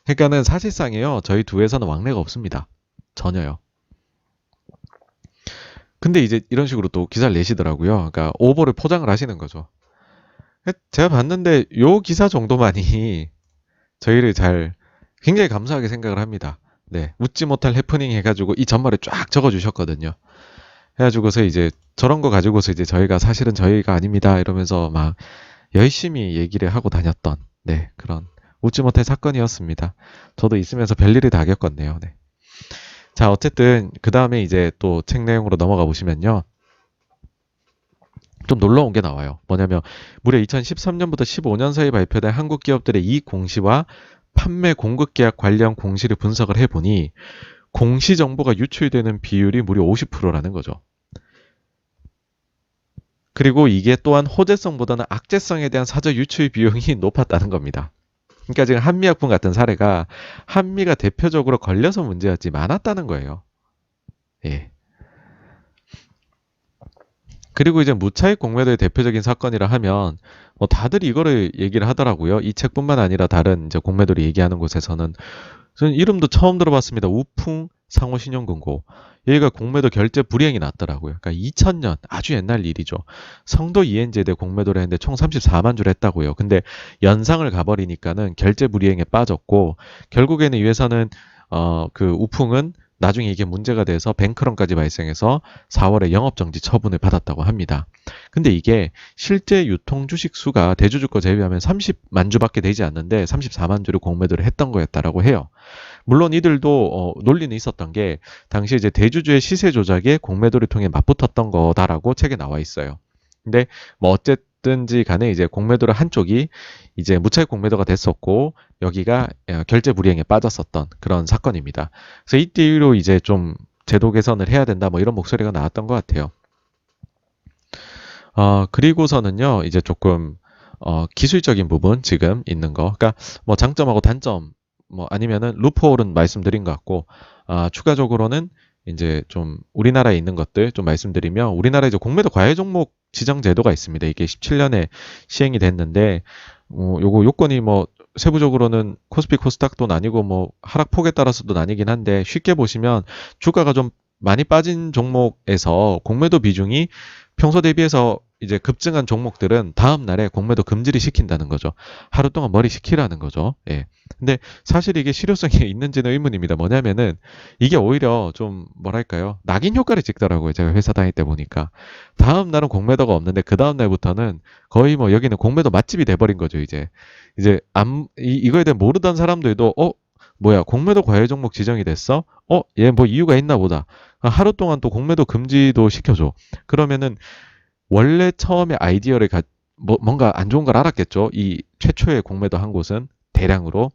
그러니까는 사실상이요. 저희 두 회사는 왕래가 없습니다. 전혀요. 근데 이제 이런 식으로 또 기사를 내시더라고요. 그러니까 오보를 포장을 하시는 거죠. 제가 봤는데 요 기사 정도만이 저희를 잘 굉장히 감사하게 생각을 합니다. 네, 웃지 못할 해프닝 해가지고 이 전말에 쫙 적어주셨거든요. 해가지고서 이제 저런 거 가지고서 이제 저희가 사실은 저희가 아닙니다 이러면서 막 열심히 얘기를 하고 다녔던, 네, 그런 웃지 못할 사건이었습니다. 저도 있으면서 별일이 다 겪었네요. 네. 자, 어쨌든 그 다음에 이제 또 책 내용으로 넘어가 보시면요. 좀 놀라운 게 나와요. 뭐냐면 무려 2013년부터 15년 사이 발표된 한국 기업들의 이익 공시와 판매 공급 계약 관련 공시를 분석을 해보니 공시 정보가 유출되는 비율이 무려 50%라는 거죠. 그리고 이게 또한 호재성보다는 악재성에 대한 사전 유출 비용이 높았다는 겁니다. 그러니까 지금 한미약품 같은 사례가 한미가 대표적으로 걸려서 문제였지 많았다는 거예요. 예. 그리고 이제 무차익 공매도의 대표적인 사건이라 하면 뭐 다들 이거를 얘기를 하더라고요. 이 책뿐만 아니라 다른 이제 공매도를 얘기하는 곳에서는 저는 이름도 처음 들어봤습니다. 우풍 상호신용금고. 여기가 공매도 결제 불이행이 났더라고요. 그러니까 2000년 아주 옛날 일이죠. 성도 이엔제대 공매도를 했는데 총 34만 주를 했다고요. 근데 연상을 가버리니까는 결제 불이행에 빠졌고 결국에는 이 회사는 그 우풍은 나중에 이게 문제가 돼서 뱅크런까지 발생해서 4월에 영업정지 처분을 받았다고 합니다. 근데 이게 실제 유통 주식 수가 대주주 거 제외하면 30만 주밖에 되지 않는데 34만 주를 공매도를 했던 거였다라고 해요. 물론 이들도 논리는 있었던 게 당시 이제 대주주의 시세 조작에 공매도를 통해 맞붙었던 거다라고 책에 나와 있어요. 근데 뭐 어쨌든지 간에 이제 공매도를 한쪽이 이제 무차익 공매도가 됐었고 여기가 결제 불이행에 빠졌었던 그런 사건입니다. 그래서 이때로 이제 좀 제도 개선을 해야 된다 뭐 이런 목소리가 나왔던 것 같아요. 그리고서는요 이제 조금 기술적인 부분 지금 있는 거, 그러니까 뭐 장점하고 단점 뭐 아니면은 루프홀은 말씀드린 것 같고, 추가적으로는 이제 좀 우리나라에 있는 것들 좀 말씀드리면 우리나라에 이제 공매도 과외 종목 지정 제도가 있습니다. 이게 17년에 시행이 됐는데 요거 요건이 뭐 세부적으로는 코스피 코스닥도 나뉘고 뭐 하락폭에 따라서도 나뉘긴 한데 쉽게 보시면 주가가 좀 많이 빠진 종목에서 공매도 비중이 평소 대비해서 이제 급증한 종목들은 다음 날에 공매도 금지를 시킨다는 거죠. 하루 동안 머리 식히라는 거죠. 예. 근데 사실 이게 실효성이 있는지는 의문입니다. 뭐냐면은 이게 오히려 좀 뭐랄까요? 낙인 효과를 찍더라고요. 제가 회사 다닐 때 보니까. 다음 날은 공매도가 없는데 그 다음 날부터는 거의 뭐 여기는 공매도 맛집이 돼버린 거죠, 이제. 이제 이거에 대해 모르던 사람들도 뭐야 공매도 과열 종목 지정이 됐어? 얘 뭐 이유가 있나 보다. 하루 동안 또 공매도 금지도 시켜줘. 그러면은 원래 처음에 아이디어를 뭔가 안 좋은 걸 알았겠죠. 이 최초의 공매도 한 곳은 대량으로.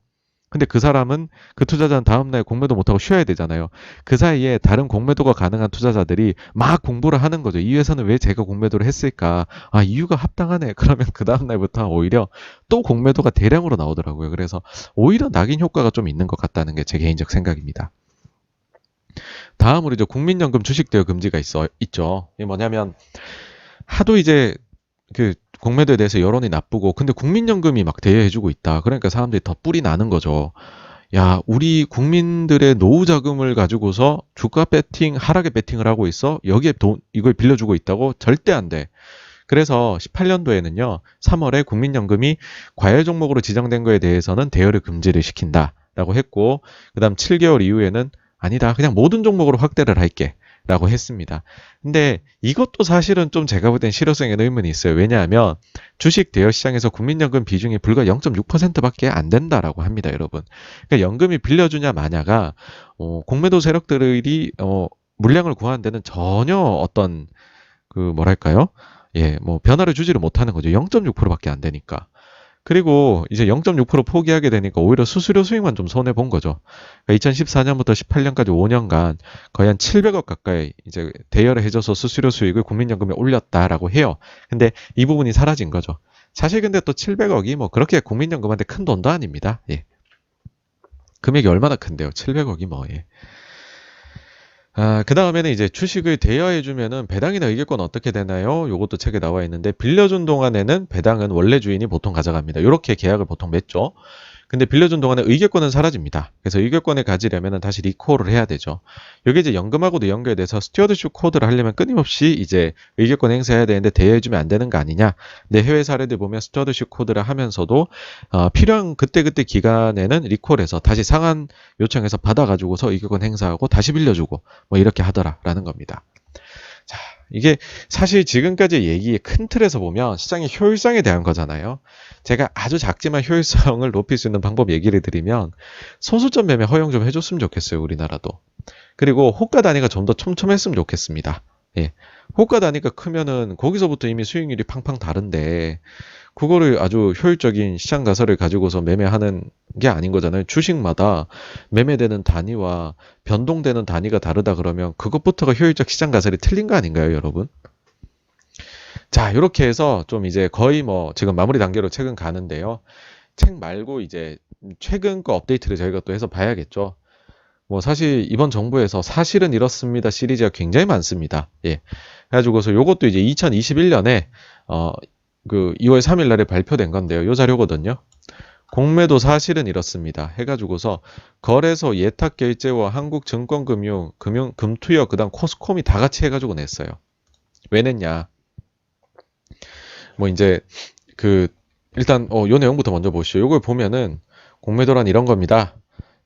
근데 그 사람은 그 투자자는 다음날 공매도 못하고 쉬어야 되잖아요. 그 사이에 다른 공매도가 가능한 투자자들이 막 공부를 하는 거죠. 이 회사는 왜 제가 공매도를 했을까? 아, 이유가 합당하네. 그러면 그 다음날부터 오히려 또 공매도가 대량으로 나오더라고요. 그래서 오히려 낙인 효과가 좀 있는 것 같다는 게 제 개인적 생각입니다. 다음으로 이제 국민연금 주식 대여 금지가 있죠. 이게 뭐냐면 하도 이제 그 공매도에 대해서 여론이 나쁘고 근데 국민연금이 막 대여해주고 있다. 그러니까 사람들이 더 뿔이 나는 거죠. 야, 우리 국민들의 노후 자금을 가지고서 주가 배팅, 하락에 배팅을 하고 있어? 여기에 돈, 이걸 빌려주고 있다고? 절대 안 돼. 그래서 18년도에는요, 3월에 국민연금이 과열 종목으로 지정된 거에 대해서는 대여를 금지를 시킨다라고 했고, 그 다음 7개월 이후에는 아니다, 그냥 모든 종목으로 확대를 할게. 라고 했습니다. 근데 이것도 사실은 좀 제가 볼 땐 실효성에 의문이 있어요. 왜냐하면 주식 대여 시장에서 국민연금 비중이 불과 0.6%밖에 안 된다라고 합니다, 여러분. 그러니까 연금이 빌려주냐 마냐가 공매도 세력들이 물량을 구하는 데는 전혀 어떤 그 뭐랄까요? 예, 뭐 변화를 주지를 못하는 거죠. 0.6%밖에 안 되니까. 그리고 이제 0.6% 포기하게 되니까 오히려 수수료 수익만 좀 손해 본 거죠. 그러니까 2014년부터 18년까지 5년간 거의 한 700억 가까이 이제 대여를 해줘서 수수료 수익을 국민연금에 올렸다라고 해요. 근데 이 부분이 사라진 거죠. 사실 근데 또 700억이 뭐 그렇게 국민연금한테 큰 돈도 아닙니다. 예. 금액이 얼마나 큰데요? 700억이 뭐, 예. 그 다음에는 이제 주식을 대여해주면은 배당이나 의결권 어떻게 되나요? 요것도 책에 나와 있는데 빌려준 동안에는 배당은 원래 주인이 보통 가져갑니다. 이렇게 계약을 보통 맺죠. 근데 빌려준 동안에 의결권은 사라집니다. 그래서 의결권을 가지려면 다시 리콜을 해야 되죠. 이게 이제 연금하고도 연결돼서 스튜어드십 코드를 하려면 끊임없이 이제 의결권 행사해야 되는데 대여해주면 안 되는 거 아니냐. 근데 해외 사례들 보면 스튜어드십 코드를 하면서도 필요한 그때그때 기간에는 리콜해서 다시 상한 요청해서 받아가지고서 의결권 행사하고 다시 빌려주고 뭐 이렇게 하더라라는 겁니다. 자, 이게 사실 지금까지 얘기의 큰 틀에서 보면 시장의 효율성에 대한 거잖아요. 제가 아주 작지만 효율성을 높일 수 있는 방법 얘기를 드리면 소수점 매매 허용 좀 해줬으면 좋겠어요, 우리나라도. 그리고 호가 단위가 좀 더 촘촘했으면 좋겠습니다. 예. 호가 단위가 크면은 거기서부터 이미 수익률이 팡팡 다른데 그거를 아주 효율적인 시장 가설을 가지고서 매매하는 게 아닌 거잖아요. 주식마다 매매되는 단위와 변동되는 단위가 다르다 그러면 그것부터가 효율적 시장 가설이 틀린 거 아닌가요, 여러분? 자, 이렇게 해서 좀 이제 거의 뭐 지금 마무리 단계로 책은 가는데요. 책 말고 이제 최근 거 업데이트를 저희가 또 해서 봐야겠죠. 뭐 사실 이번 정부에서 사실은 이렇습니다 시리즈가 굉장히 많습니다. 예. 그래가지고서 요것도 이제 2021년에 그 2월 3일 날에 발표된 건데요. 요 자료거든요. 공매도 사실은 이렇습니다. 해가지고서 거래소 예탁결제와 한국증권금융, 금투역, 그다음 코스콤이 다 같이 해가지고 냈어요. 왜 냈냐? 뭐 이제 그 일단 요 내용부터 먼저 보시죠. 요걸 보면은 공매도란 이런 겁니다.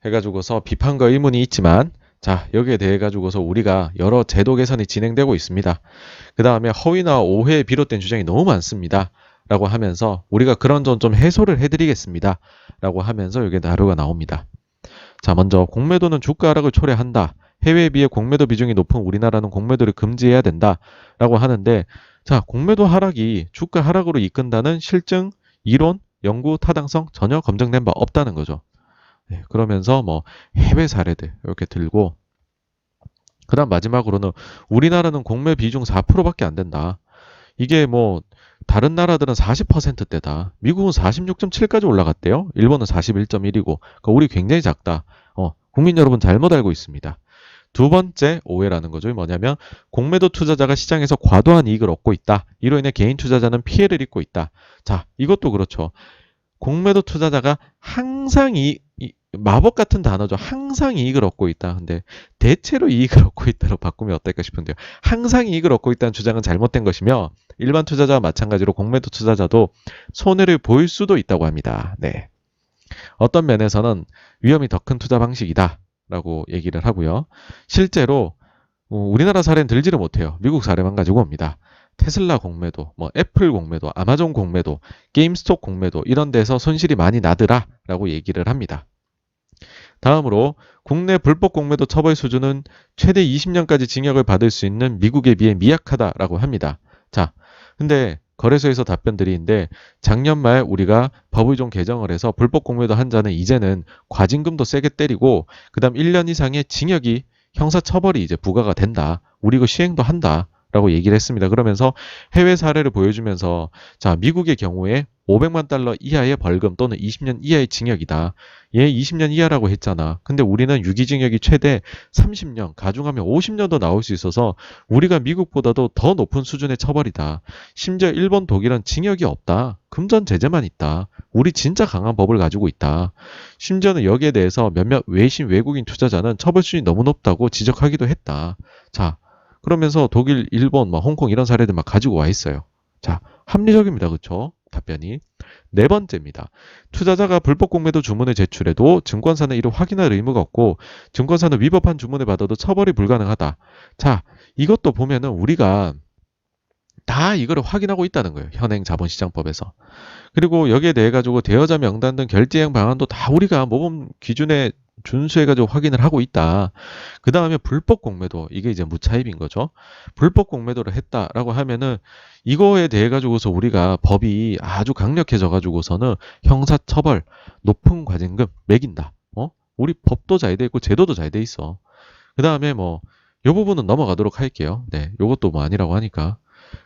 해가지고서 비판과 의문이 있지만 자 여기에 대해 가지고서 우리가 여러 제도 개선이 진행되고 있습니다. 그 다음에 허위나 오해에 비롯된 주장이 너무 많습니다. 라고 하면서 우리가 그런 점 좀 해소를 해드리겠습니다. 라고 하면서 여기에 자료가 나옵니다. 자 먼저 공매도는 주가 하락을 초래한다. 해외에 비해 공매도 비중이 높은 우리나라는 공매도를 금지해야 된다. 라고 하는데 자 공매도 하락이 주가 하락으로 이끈다는 실증, 이론, 연구, 타당성 전혀 검증된 바 없다는 거죠. 네, 그러면서 뭐 해외 사례들 이렇게 들고 그 다음 마지막으로는 우리나라는 공매 비중 4%밖에 안 된다. 이게 뭐 다른 나라들은 40%대다. 미국은 46.7까지 올라갔대요. 일본은 41.1이고 그러니까 우리 굉장히 작다. 국민 여러분 잘못 알고 있습니다. 두 번째 오해라는 거죠. 뭐냐면 공매도 투자자가 시장에서 과도한 이익을 얻고 있다. 이로 인해 개인 투자자는 피해를 입고 있다. 자, 이것도 그렇죠. 공매도 투자자가 항상 마법 같은 단어죠. 항상 이익을 얻고 있다. 근데 대체로 이익을 얻고 있다로 바꾸면 어떨까 싶은데요. 항상 이익을 얻고 있다는 주장은 잘못된 것이며 일반 투자자와 마찬가지로 공매도 투자자도 손해를 보일 수도 있다고 합니다. 네. 어떤 면에서는 위험이 더 큰 투자 방식이다 라고 얘기를 하고요. 실제로 우리나라 사례는 들지를 못해요. 미국 사례만 가지고 옵니다. 테슬라 공매도, 뭐 애플 공매도, 아마존 공매도, 게임스톱 공매도 이런 데서 손실이 많이 나더라 라고 얘기를 합니다. 다음으로 국내 불법 공매도 처벌 수준은 최대 20년까지 징역을 받을 수 있는 미국에 비해 미약하다라고 합니다. 자, 근데 거래소에서 답변드리는데 작년 말 우리가 법을 좀 개정을 해서 불법 공매도 한 자는 이제는 과징금도 세게 때리고 그다음 1년 이상의 징역이 형사처벌이 이제 부과가 된다. 우리 이거 시행도 한다. 라고 얘기를 했습니다. 그러면서 해외 사례를 보여주면서 자, 미국의 경우에 500만 달러 이하의 벌금 또는 20년 이하의 징역이다. 얘 20년 이하라고 했잖아. 근데 우리는 유기징역이 최대 30년, 가중하면 50년도 나올 수 있어서 우리가 미국보다도 더 높은 수준의 처벌이다. 심지어 일본, 독일은 징역이 없다. 금전 제재만 있다. 우리 진짜 강한 법을 가지고 있다. 심지어는 여기에 대해서 몇몇 외신 외국인 투자자는 처벌 수준이 너무 높다고 지적하기도 했다. 자, 그러면서 독일, 일본, 홍콩 이런 사례들 막 가지고 와 있어요. 자, 합리적입니다. 그쵸? 답변이. 네 번째입니다. 투자자가 불법 공매도 주문을 제출해도 증권사는 이를 확인할 의무가 없고 증권사는 위법한 주문을 받아도 처벌이 불가능하다. 자, 이것도 보면은 우리가 다 이거를 확인하고 있다는 거예요. 현행 자본시장법에서. 그리고 여기에 대해 가지고 대여자 명단 등 결제행 방안도 다 우리가 모범 기준에 준수해가지고 확인을 하고 있다. 그 다음에 불법 공매도, 이게 이제 무차입인 거죠. 불법 공매도를 했다라고 하면은 이거에 대해 가지고서 우리가 법이 아주 강력해져 가지고서는 형사처벌, 높은 과징금 매긴다. 우리 법도 잘 돼 있고 제도도 잘 돼 있어. 그 다음에 이 부분은 넘어가도록 할게요. 네, 요것도 아니라고 하니까.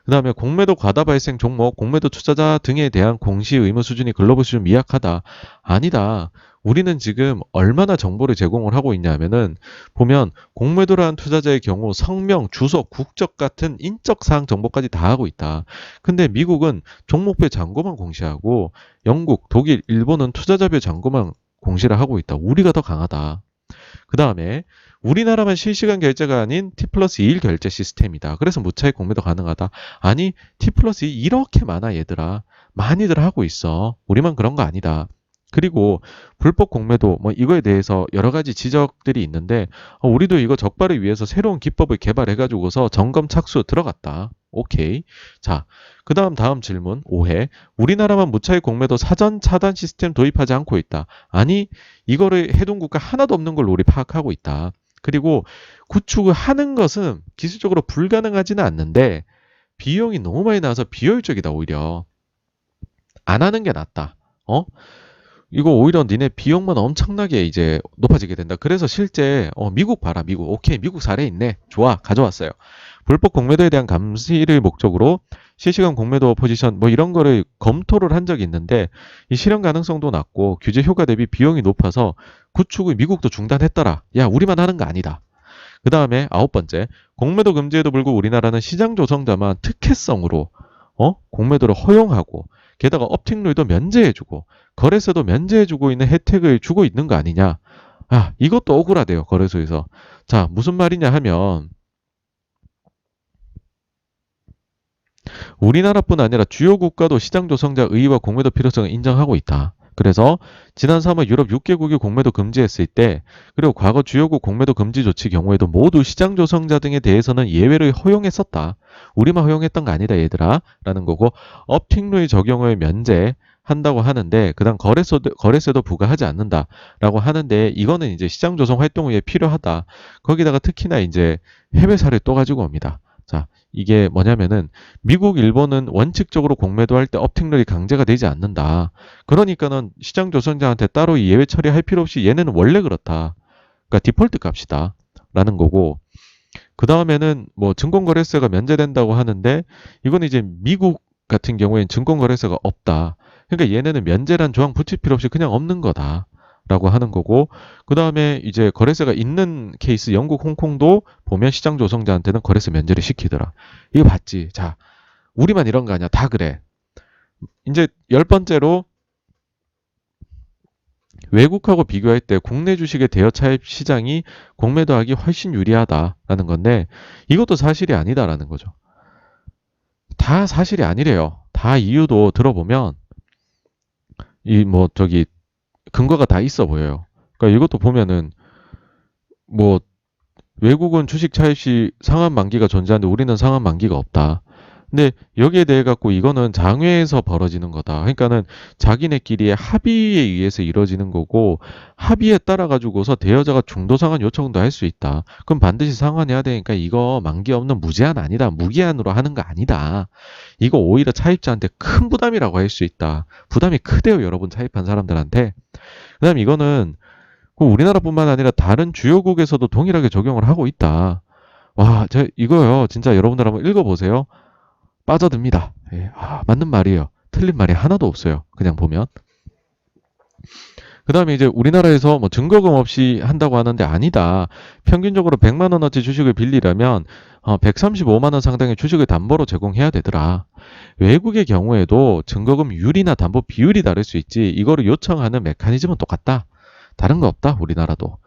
그 다음에 공매도 과다 발생 종목, 공매도 투자자 등에 대한 공시 의무 수준이 글로벌 수준 미약하다. 아니다. 우리는 지금 얼마나 정보를 제공을 하고 있냐면은 보면 공매도를 한 투자자의 경우 성명, 주소, 국적 같은 인적 사항 정보까지 다 하고 있다. 근데 미국은 종목별 잔고만 공시하고 영국, 독일, 일본은 투자자별 잔고만 공시를 하고 있다. 우리가 더 강하다. 그 다음에 우리나라만 실시간 결제가 아닌 T+2일 결제 시스템이다. 그래서 무차익 공매도 가능하다. 아니 T+2 이렇게 많아 얘들아. 많이들 하고 있어. 우리만 그런 거 아니다. 그리고 불법 공매도 이거에 대해서 여러 가지 지적들이 있는데 우리도 이거 적발을 위해서 새로운 기법을 개발해 가지고서 점검 착수 들어갔다. 오케이. 자, 다음 질문 5회. 우리나라만 무차익 공매도 사전 차단 시스템 도입하지 않고 있다. 아니 이거를 해둔 국가 하나도 없는 걸로 우리 파악하고 있다. 그리고 구축을 하는 것은 기술적으로 불가능하지는 않는데 비용이 너무 많이 나와서 비효율적이다. 오히려 안 하는 게 낫다. 이거 오히려 니네 비용만 엄청나게 이제 높아지게 된다. 그래서 실제 미국 봐라. 미국. 오케이. 미국 사례 있네. 좋아. 가져왔어요. 불법 공매도에 대한 감시를 목적으로 실시간 공매도 포지션 이런 거를 검토를 한 적이 있는데 이 실현 가능성도 낮고 규제 효과 대비 비용이 높아서 구축을 미국도 중단했더라. 야, 우리만 하는 거 아니다. 그 다음에 9번째. 공매도 금지에도 불구하고 우리나라는 시장 조성자만 특혜성으로 공매도를 허용하고 게다가 업틱룰도 면제해주고 거래소도 면제해주고 있는 혜택을 주고 있는 거 아니냐. 아, 이것도 억울하대요. 거래소에서. 자, 무슨 말이냐 하면 우리나라뿐 아니라 주요 국가도 시장 조성자 의의와 공매도 필요성을 인정하고 있다. 그래서 지난 3월 유럽 6개국이 공매도 금지했을 때 그리고 과거 주요국 공매도 금지 조치 경우에도 모두 시장 조성자 등에 대해서는 예외를 허용했었다. 우리만 허용했던 거 아니다 얘들아 라는 거고 업틱룰 적용을 면제한다고 하는데 그다음 거래세도 부과하지 않는다라고 하는데 이거는 이제 시장 조성 활동을 위해 필요하다. 거기다가 특히나 이제 해외 사례 또 가지고 옵니다. 자, 이게 뭐냐면은 미국, 일본은 원칙적으로 공매도 할 때 업틱룰이 강제가 되지 않는다. 그러니까는 시장 조성자한테 따로 예외 처리할 필요 없이 얘네는 원래 그렇다. 그러니까 디폴트 값이다. 라는 거고. 그 다음에는 증권거래세가 면제된다고 하는데 이건 이제 미국 같은 경우에는 증권거래세가 없다. 그러니까 얘네는 면제란 조항 붙일 필요 없이 그냥 없는 거다. 라고 하는 거고 그 다음에 이제 거래세가 있는 케이스 영국, 홍콩도 보면 시장 조성자한테는 거래세 면제를 시키더라. 이거 봤지? 자, 우리만 이런 거 아니야. 다 그래. 이제 10번째로 외국하고 비교할 때 국내 주식의 대여 차입 시장이 공매도하기 훨씬 유리하다라는 건데 이것도 사실이 아니다라는 거죠. 다 사실이 아니래요. 다 이유도 들어보면 이 뭐 저기 근거가 다 있어 보여요. 그러니까 이것도 보면은 뭐 외국은 주식 차입 시 상한 만기가 존재하는데 우리는 상한 만기가 없다. 근데 여기에 대해 갖고 이거는 장외에서 벌어지는 거다. 그러니까는 자기네끼리의 합의에 의해서 이루어지는 거고 합의에 따라 가지고서 대여자가 중도 상환 요청도 할 수 있다. 그럼 반드시 상환해야 되니까 이거 만기 없는 무제한 아니다. 무기한으로 하는 거 아니다. 이거 오히려 차입자한테 큰 부담이라고 할 수 있다. 부담이 크대요, 여러분 차입한 사람들한테. 그다음 이거는 우리나라뿐만 아니라 다른 주요국에서도 동일하게 적용을 하고 있다. 와, 이거요. 진짜 여러분들 한번 읽어보세요. 빠져듭니다. 예, 맞는 말이에요. 틀린 말이 하나도 없어요. 그냥 보면. 그 다음에 이제 우리나라에서 뭐 증거금 없이 한다고 하는데 아니다. 평균적으로 100만 원어치 주식을 빌리려면 135만 원 상당의 주식을 담보로 제공해야 되더라. 외국의 경우에도 증거금 율이나 담보 비율이 다를 수 있지. 이거를 요청하는 메커니즘은 똑같다. 다른 거 없다. 우리나라도.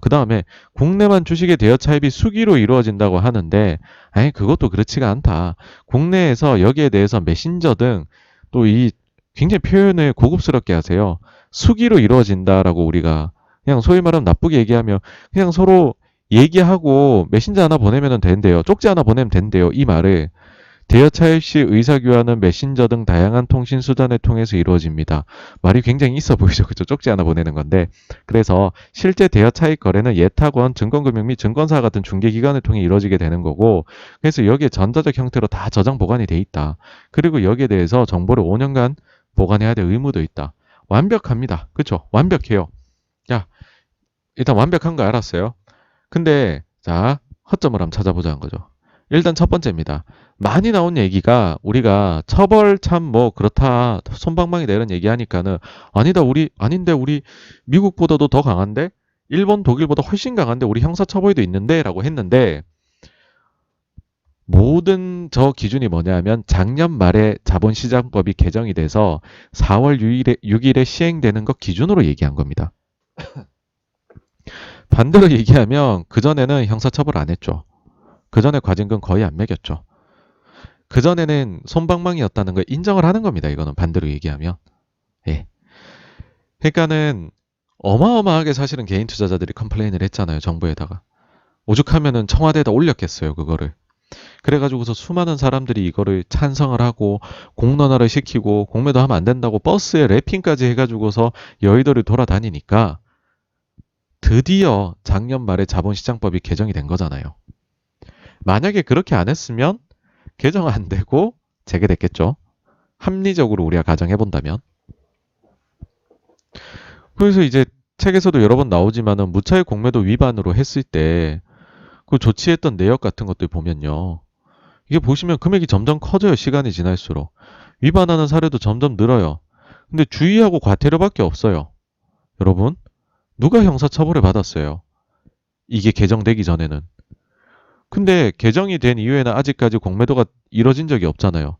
그 다음에 국내만 주식의 대여 차입이 수기로 이루어진다고 하는데, 아니, 그것도 그렇지가 않다. 국내에서 여기에 대해서 메신저 등 또 이 굉장히 표현을 고급스럽게 하세요. 수기로 이루어진다라고 우리가 그냥 소위 말하면 나쁘게 얘기하면 그냥 서로 얘기하고 메신저 하나 보내면 된대요. 쪽지 하나 보내면 된대요. 이 말을. 대여 차입 시 의사교환은 메신저 등 다양한 통신 수단을 통해서 이루어집니다. 말이 굉장히 있어 보이죠. 그죠? 쪽지 하나 보내는 건데. 그래서 실제 대여 차입 거래는 예탁원, 증권금융 및 증권사 같은 중개기관을 통해 이루어지게 되는 거고, 그래서 여기에 전자적 형태로 다 저장 보관이 돼 있다. 그리고 여기에 대해서 정보를 5년간 보관해야 될 의무도 있다. 완벽합니다. 그쵸? 완벽해요. 야, 일단 완벽한 거 알았어요. 근데 자, 허점을 한번 찾아보자는 거죠. 일단 첫 번째입니다. 많이 나온 얘기가 우리가 처벌 참 뭐 그렇다 솜방망이다 이런 얘기하니까는 아닌데 우리 미국보다도 더 강한데 일본 독일보다 훨씬 강한데 우리 형사처벌도 있는데라고 했는데 모든 저 기준이 뭐냐면 작년 말에 자본시장법이 개정이 돼서 4월 6일에 시행되는 것 기준으로 얘기한 겁니다. 반대로 얘기하면 그전에는 형사처벌 안 했죠. 그전에 과징금 거의 안 매겼죠. 그전에는 솜방망이였다는 걸 인정을 하는 겁니다. 이거는 반대로 얘기하면. 예. 그러니까는 어마어마하게 사실은 개인 투자자들이 컴플레인을 했잖아요. 정부에다가. 오죽하면은 청와대에다 올렸겠어요. 그거를. 그래가지고서 수많은 사람들이 이거를 찬성을 하고 공론화를 시키고 공매도 하면 안 된다고 버스에 랩핑까지 해가지고서 여의도를 돌아다니니까 드디어 작년 말에 자본시장법이 개정이 된 거잖아요. 만약에 그렇게 안 했으면 개정 안 되고 재개됐겠죠. 합리적으로 우리가 가정해 본다면. 그래서 이제 책에서도 여러 번 나오지만은 무차익 공매도 위반으로 했을 때 그 조치했던 내역 같은 것들 보면요. 이게 보시면 금액이 점점 커져요. 시간이 지날수록. 위반하는 사례도 점점 늘어요. 근데 주의하고 과태료밖에 없어요. 여러분, 누가 형사처벌을 받았어요? 이게 개정되기 전에는. 근데 개정이 된 이후에는 아직까지 공매도가 이뤄진 적이 없잖아요.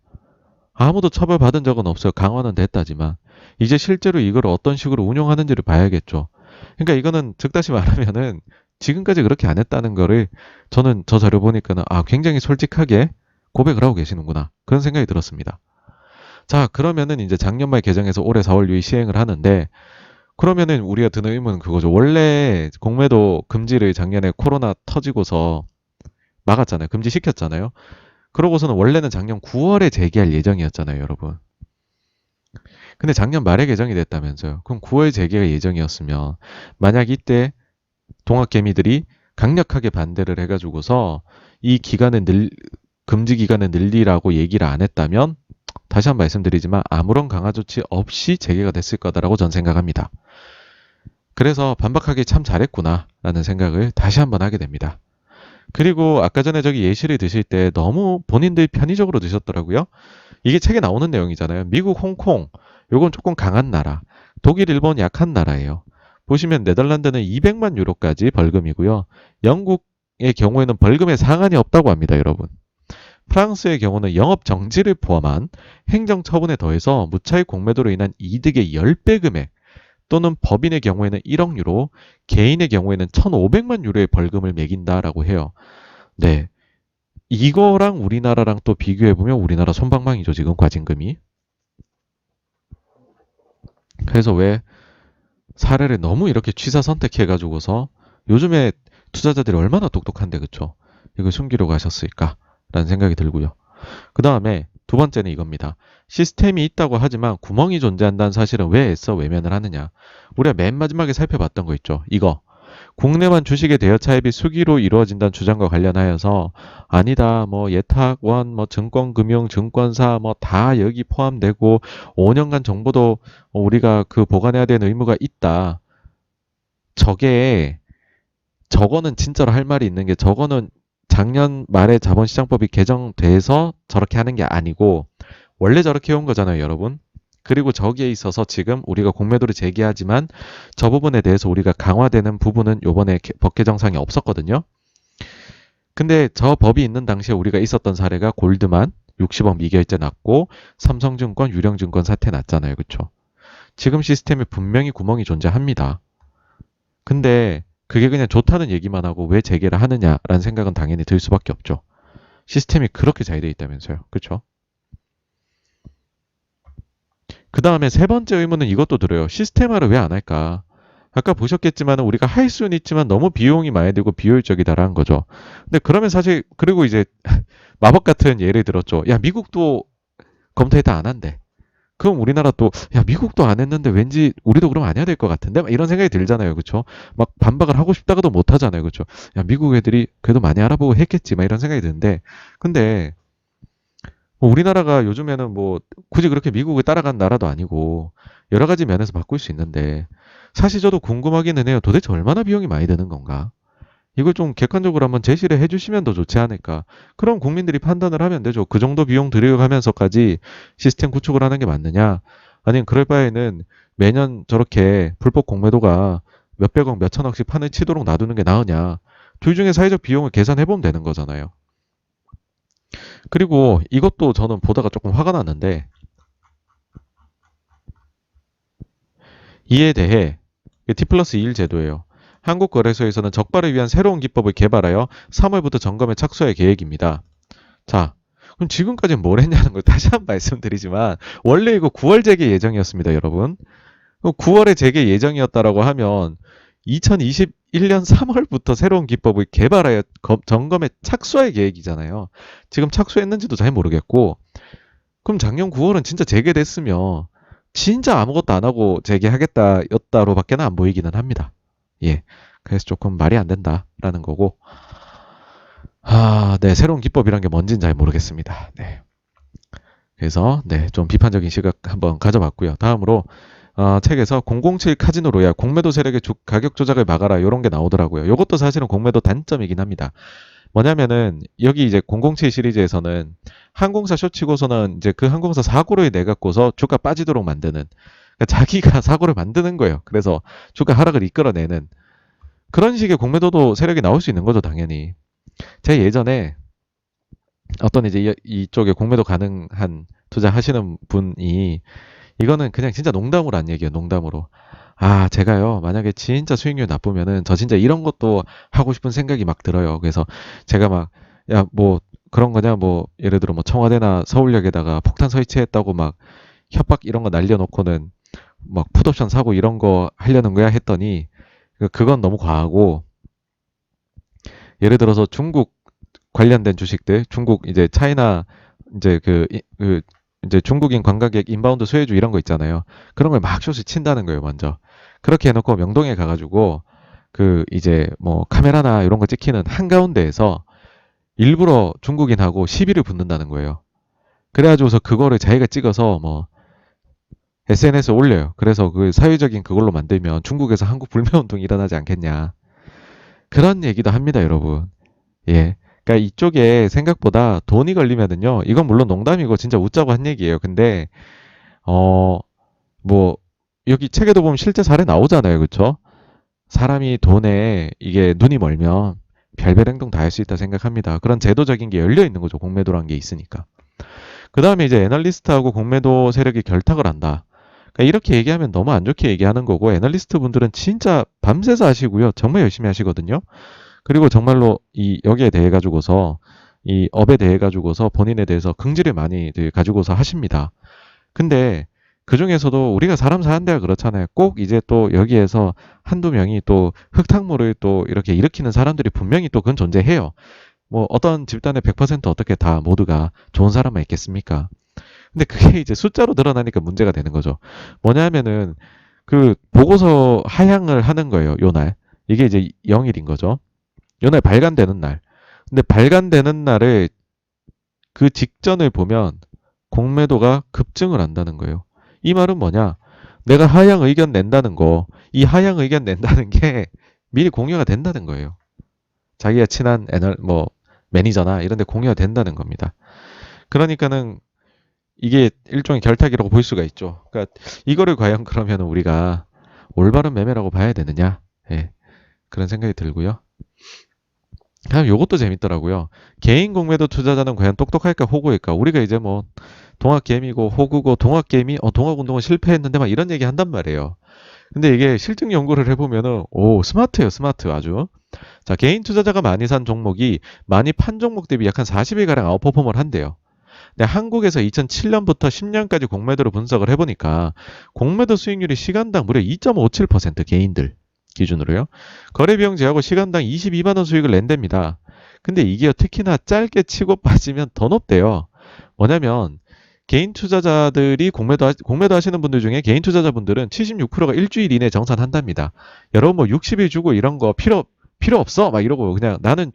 아무도 처벌받은 적은 없어요. 강화는 됐다지만. 이제 실제로 이걸 어떤 식으로 운용하는지를 봐야겠죠. 그러니까 이거는 즉 다시 말하면은 지금까지 그렇게 안 했다는 거를 저는 저 자료 보니까는 굉장히 솔직하게 고백을 하고 계시는구나. 그런 생각이 들었습니다. 자, 그러면은 이제 작년 말 개정해서 올해 4월 6일 시행을 하는데 그러면은 우리가 드는 의문은 그거죠. 원래 공매도 금지를 작년에 코로나 터지고서 막았잖아요. 금지시켰잖아요. 그러고서는 원래는 작년 9월에 재개할 예정이었잖아요, 여러분. 근데 작년 말에 개정이 됐다면서요. 그럼 9월 재개가 예정이었으면 만약 이때 동학개미들이 강력하게 반대를 해가지고서 이 기간을 금지 기간을 늘리라고 얘기를 안 했다면 다시 한번 말씀드리지만 아무런 강화 조치 없이 재개가 됐을 거다라고 전 생각합니다. 그래서 반박하기 참 잘했구나라는 생각을 다시 한번 하게 됩니다. 그리고 아까 전에 저기 예시를 드실 때 너무 본인들 편의적으로 드셨더라고요. 이게 책에 나오는 내용이잖아요. 미국, 홍콩, 요건 조금 강한 나라. 독일, 일본 약한 나라예요. 보시면 네덜란드는 200만 유로까지 벌금이고요. 영국의 경우에는 벌금에 상한이 없다고 합니다, 여러분. 프랑스의 경우는 영업 정지를 포함한 행정 처분에 더해서 무차익 공매도로 인한 이득의 10배 금액, 또는 법인의 경우에는 1억 유로, 개인의 경우에는 1,500만 유로의 벌금을 매긴다라고 해요. 네. 이거랑 우리나라랑 또 비교해보면 우리나라 솜방망이죠, 지금 과징금이. 그래서 왜 사례를 너무 이렇게 취사 선택해가지고서 요즘에 투자자들이 얼마나 똑똑한데, 그쵸? 이걸 숨기려고 하셨을까? 라는 생각이 들고요. 그 다음에 두 번째는 이겁니다. 시스템이 있다고 하지만 구멍이 존재한다는 사실은 왜 애써 외면을 하느냐? 우리가 맨 마지막에 살펴봤던 거 있죠. 이거. 국내만 주식의 대여 차입이 수기로 이루어진다는 주장과 관련하여서 아니다. 뭐 예탁원, 뭐 증권금융, 증권사 뭐 다 여기 포함되고 5년간 정보도 우리가 그 보관해야 되는 의무가 있다. 저게 저거는 진짜로 할 말이 있는 게 저거는 작년 말에 자본시장법이 개정돼서 저렇게 하는 게 아니고 원래 저렇게 해온 거잖아요, 여러분. 그리고 저기에 있어서 지금 우리가 공매도를 제기하지만 저 부분에 대해서 우리가 강화되는 부분은 요번에 법 개정상이 없었거든요. 근데 저 법이 있는 당시에 우리가 있었던 사례가 골드만 60억 미결제 났고 삼성증권, 유령증권 사태 났잖아요. 그쵸? 지금 시스템에 분명히 구멍이 존재합니다. 근데 그게 그냥 좋다는 얘기만 하고 왜 재개를 하느냐라는 생각은 당연히 들 수밖에 없죠. 시스템이 그렇게 잘 돼 있다면서요. 그쵸? 그 다음에 세 번째 의문은 이것도 들어요. 시스템화를 왜 안 할까? 아까 보셨겠지만 우리가 할 수는 있지만 너무 비용이 많이 들고 비효율적이다라는 거죠. 근데 그러면 사실 그리고 이제 마법 같은 예를 들었죠. 야 미국도 검토해도 안 한대. 그럼 우리나라 또 야 미국도 안 했는데 왠지 우리도 그럼 안 해야 될 것 같은데 막 이런 생각이 들잖아요, 그렇죠? 막 반박을 하고 싶다가도 못 하잖아요, 그렇죠? 야 미국 애들이 그래도 많이 알아보고 했겠지, 막 이런 생각이 드는데 근데 뭐 우리나라가 요즘에는 뭐 굳이 그렇게 미국을 따라간 나라도 아니고 여러 가지 면에서 바꿀 수 있는데 사실 저도 궁금하기는 해요. 도대체 얼마나 비용이 많이 드는 건가? 이걸 좀 객관적으로 한번 제시를 해주시면 더 좋지 않을까. 그럼 국민들이 판단을 하면 되죠. 그 정도 비용 들여가면서까지 시스템 구축을 하는 게 맞느냐? 아니면 그럴 바에는 매년 저렇게 불법 공매도가 몇백억, 몇천억씩 판을 치도록 놔두는 게 나으냐? 둘 중에 사회적 비용을 계산해보면 되는 거잖아요. 그리고 이것도 저는 보다가 조금 화가 났는데 이에 대해 T 플러스 2일 제도예요. 한국거래소에서는 적발을 위한 새로운 기법을 개발하여 3월부터 점검에 착수할 계획입니다. 자, 그럼 지금까지 뭘 했냐는 걸 다시 한 번 말씀드리지만 원래 이거 9월 재개 예정이었습니다, 여러분. 9월에 재개 예정이었다라고 하면 2021년 3월부터 새로운 기법을 개발하여 점검에 착수할 계획이잖아요. 지금 착수했는지도 잘 모르겠고 그럼 작년 9월은 진짜 재개됐으면 진짜 아무것도 안 하고 재개하겠다였다로밖에는 안 보이기는 합니다. 예. 그래서 조금 말이 안 된다라는 거고. 아, 네. 새로운 기법이란 게 뭔지는 잘 모르겠습니다. 네. 그래서 네, 좀 비판적인 시각 한번 가져봤고요. 다음으로 책에서 007 카지노 로얄 공매도 세력의 가격 조작을 막아라 이런 게 나오더라고요. 이것도 사실은 공매도 단점이긴 합니다. 뭐냐면은 여기 이제 007 시리즈에서는 항공사 쇼치고서는 이제 그 항공사 사고를 내 갖고서 주가 빠지도록 만드는 그러니까 자기가 사고를 만드는 거예요. 그래서 주가 하락을 이끌어내는 그런 식의 공매도도 세력이 나올 수 있는 거죠, 당연히. 제가 예전에 어떤 이제 이쪽에 공매도 가능한 투자하시는 분이 이거는 그냥 진짜 농담으로 한 얘기예요, 농담으로. 아, 제가요, 만약에 진짜 수익률 나쁘면은 저 진짜 이런 것도 하고 싶은 생각이 막 들어요. 그래서 제가 막, 야, 뭐, 그런 거냐, 뭐, 예를 들어 뭐 청와대나 서울역에다가 폭탄 설치했다고 막 협박 이런 거 날려놓고는 막 풋옵션 사고 이런 거 하려는 거야 했더니 그건 너무 과하고 예를 들어서 중국 관련된 주식들, 중국 이제 차이나 이제 그 이제 중국인 관광객 인바운드 수혜주 이런 거 있잖아요. 그런 걸 막 쇼스 친다는 거예요, 먼저. 그렇게 해놓고 명동에 가가지고 그 이제 뭐 카메라나 이런 거 찍히는 한가운데에서 일부러 중국인하고 시비를 붙는다는 거예요. 그래가지고서 그거를 자기가 찍어서 뭐 SNS에 올려요. 그래서 그 사회적인 그걸로 만들면 중국에서 한국 불매운동이 일어나지 않겠냐. 그런 얘기도 합니다, 여러분. 예. 그러니까 이쪽에 생각보다 돈이 걸리면은요. 이건 물론 농담이고 진짜 웃자고 한 얘기예요. 근데 어 뭐 여기 책에도 보면 실제 사례 나오잖아요. 그렇죠? 사람이 돈에 이게 눈이 멀면 별별 행동 다 할 수 있다 생각합니다. 그런 제도적인 게 열려 있는 거죠. 공매도란 게 있으니까. 그다음에 이제 애널리스트하고 공매도 세력이 결탁을 한다. 그러니까 이렇게 얘기하면 너무 안 좋게 얘기하는 거고 애널리스트 분들은 진짜 밤새서 하시고요. 정말 열심히 하시거든요. 그리고 정말로 이 여기에 대해 가지고서 이 업에 대해 가지고서 본인에 대해서 긍지를 많이 가지고서 하십니다. 근데 그 중에서도 우리가 사람 사는 데가 그렇잖아요. 꼭 이제 또 여기에서 한두 명이 또 흙탕물을 또 이렇게 일으키는 사람들이 분명히 또 그건 존재해요. 뭐 어떤 집단의 100% 어떻게 다 모두가 좋은 사람만 있겠습니까? 근데 그게 이제 숫자로 드러나니까 문제가 되는 거죠. 뭐냐면은 그 보고서 하향을 하는 거예요. 요 날. 이게 이제 0일인 거죠. 요 날 발간되는 날. 근데 발간되는 날에 그 직전을 보면 공매도가 급증을 한다는 거예요. 이 말은 뭐냐? 내가 하향 의견 낸다는 거, 이 하향 의견 낸다는 게 미리 공유가 된다는 거예요. 자기가 친한 뭐 매니저나 이런 데 공유가 된다는 겁니다. 그러니까는 이게 일종의 결탁이라고 볼 수가 있죠. 그러니까 이거를 과연 그러면 우리가 올바른 매매라고 봐야 되느냐? 예, 그런 생각이 들고요. 그럼 요것도 재밌더라고요. 개인 공매도 투자자는 과연 똑똑할까 호구일까? 우리가 이제 뭐 동학개미고 호구고 동학개미, 동학운동은 실패했는데 막 이런 얘기 한단 말이에요. 근데 이게 실증 연구를 해보면은 오 스마트해요, 스마트 아주. 자, 개인 투자자가 많이 산 종목이 많이 판 종목 대비 약 한 40일가량 아웃퍼폼을 한대요. 근데 한국에서 2007년부터 10년까지 공매도를 분석을 해보니까 공매도 수익률이 시간당 무려 2.57% 개인들 기준으로요. 거래 비용 제하고 시간당 22만 원 수익을 낸답니다. 근데 이게 특히나 짧게 치고 빠지면 더 높대요. 뭐냐면 개인 투자자들이 공매도 하시는 분들 중에 개인 투자자분들은 76%가 일주일 이내에 정산한답니다. 여러분 뭐 60일 주고 이런 거 필요 없어 막 이러고 그냥 나는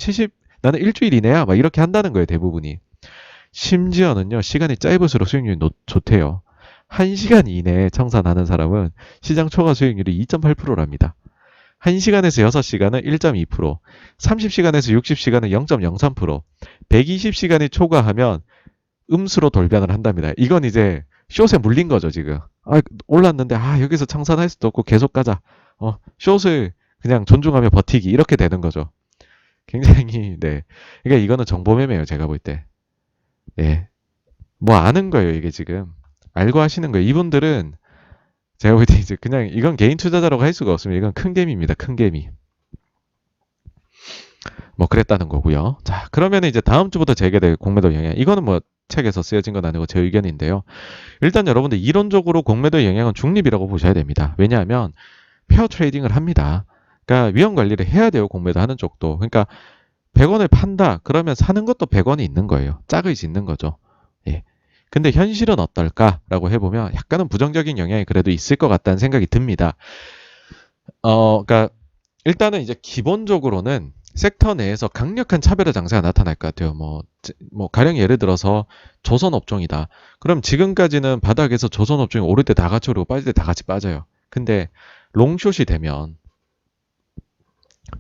일주일 이내야 막 이렇게 한다는 거예요, 대부분이. 심지어는요, 시간이 짧을수록 수익률이 좋대요. 1시간 이내에 청산하는 사람은 시장 초과 수익률이 2.8%랍니다. 1시간에서 6시간은 1.2%, 30시간에서 60시간은 0.03%, 120시간이 초과하면 음수로 돌변을 한답니다. 이건 이제 숏에 물린 거죠, 지금. 올랐는데, 여기서 청산할 수도 없고 계속 가자. 숏을 그냥 존중하며 버티기. 이렇게 되는 거죠. 굉장히, 네. 그러니까 이거는 정보매매예요, 제가 볼 때. 네. 뭐 아는 거예요, 이게 지금. 알고 하시는 거예요. 이분들은 제가 볼 때 이제 그냥 이건 개인 투자자라고 할 수가 없습니다. 이건 큰 개미입니다. 큰 개미. 뭐 그랬다는 거고요. 자, 그러면 이제 다음 주부터 재개될 공매도 영향. 이거는 뭐 책에서 쓰여진 건 아니고 제 의견인데요. 일단 여러분들 이론적으로 공매도의 영향은 중립이라고 보셔야 됩니다. 왜냐하면 페어 트레이딩을 합니다. 그러니까 위험 관리를 해야 돼요. 공매도 하는 쪽도. 그러니까 100원을 판다. 그러면 사는 것도 100원이 있는 거예요. 짝을 짓는 거죠. 예. 근데 현실은 어떨까라고 해보면 약간은 부정적인 영향이 그래도 있을 것 같다는 생각이 듭니다. 그러니까 일단은 이제 기본적으로는 섹터 내에서 강력한 차별화 장세가 나타날 것 같아요. 뭐 가령 예를 들어서 조선 업종이다. 그럼 지금까지는 바닥에서 조선 업종이 오를 때 다 같이 오르고 빠질 때 다 같이 빠져요. 근데 롱숏이 되면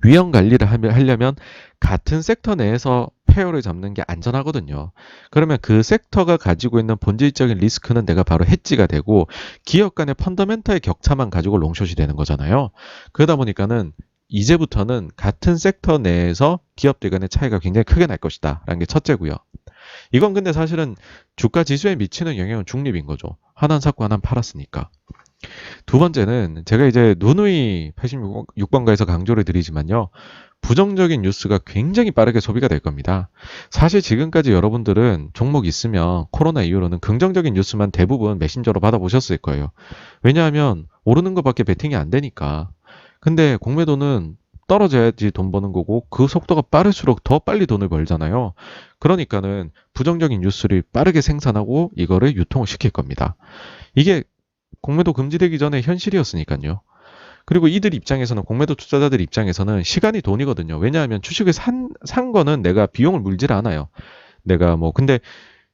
위험 관리를 하려면 같은 섹터 내에서 페어를 잡는 게 안전하거든요. 그러면 그 섹터가 가지고 있는 본질적인 리스크는 내가 바로 해지가 되고 기업 간의 펀더멘탈 격차만 가지고 롱숏이 되는 거잖아요. 그러다 보니까는 이제부터는 같은 섹터 내에서 기업들 간의 차이가 굉장히 크게 날 것이다 라는 게 첫째고요. 이건 근데 사실은 주가 지수에 미치는 영향은 중립인 거죠. 하나는 샀고 하나는 팔았으니까. 두 번째는 제가 이제 누누이 86번가에서 강조를 드리지만요. 부정적인 뉴스가 굉장히 빠르게 소비가 될 겁니다. 사실 지금까지 여러분들은 종목 있으면 코로나 이후로는 긍정적인 뉴스만 대부분 메신저로 받아보셨을 거예요. 왜냐하면 오르는 것밖에 베팅이 안 되니까. 근데 공매도는 떨어져야지 돈 버는 거고 그 속도가 빠를수록 더 빨리 돈을 벌잖아요. 그러니까는 부정적인 뉴스를 빠르게 생산하고 이거를 유통을 시킬 겁니다. 이게 공매도 금지되기 전에 현실이었으니까요. 그리고 이들 입장에서는 공매도 투자자들 입장에서는 시간이 돈이거든요. 왜냐하면 주식을 산 거는 내가 비용을 물질 않아요. 내가 근데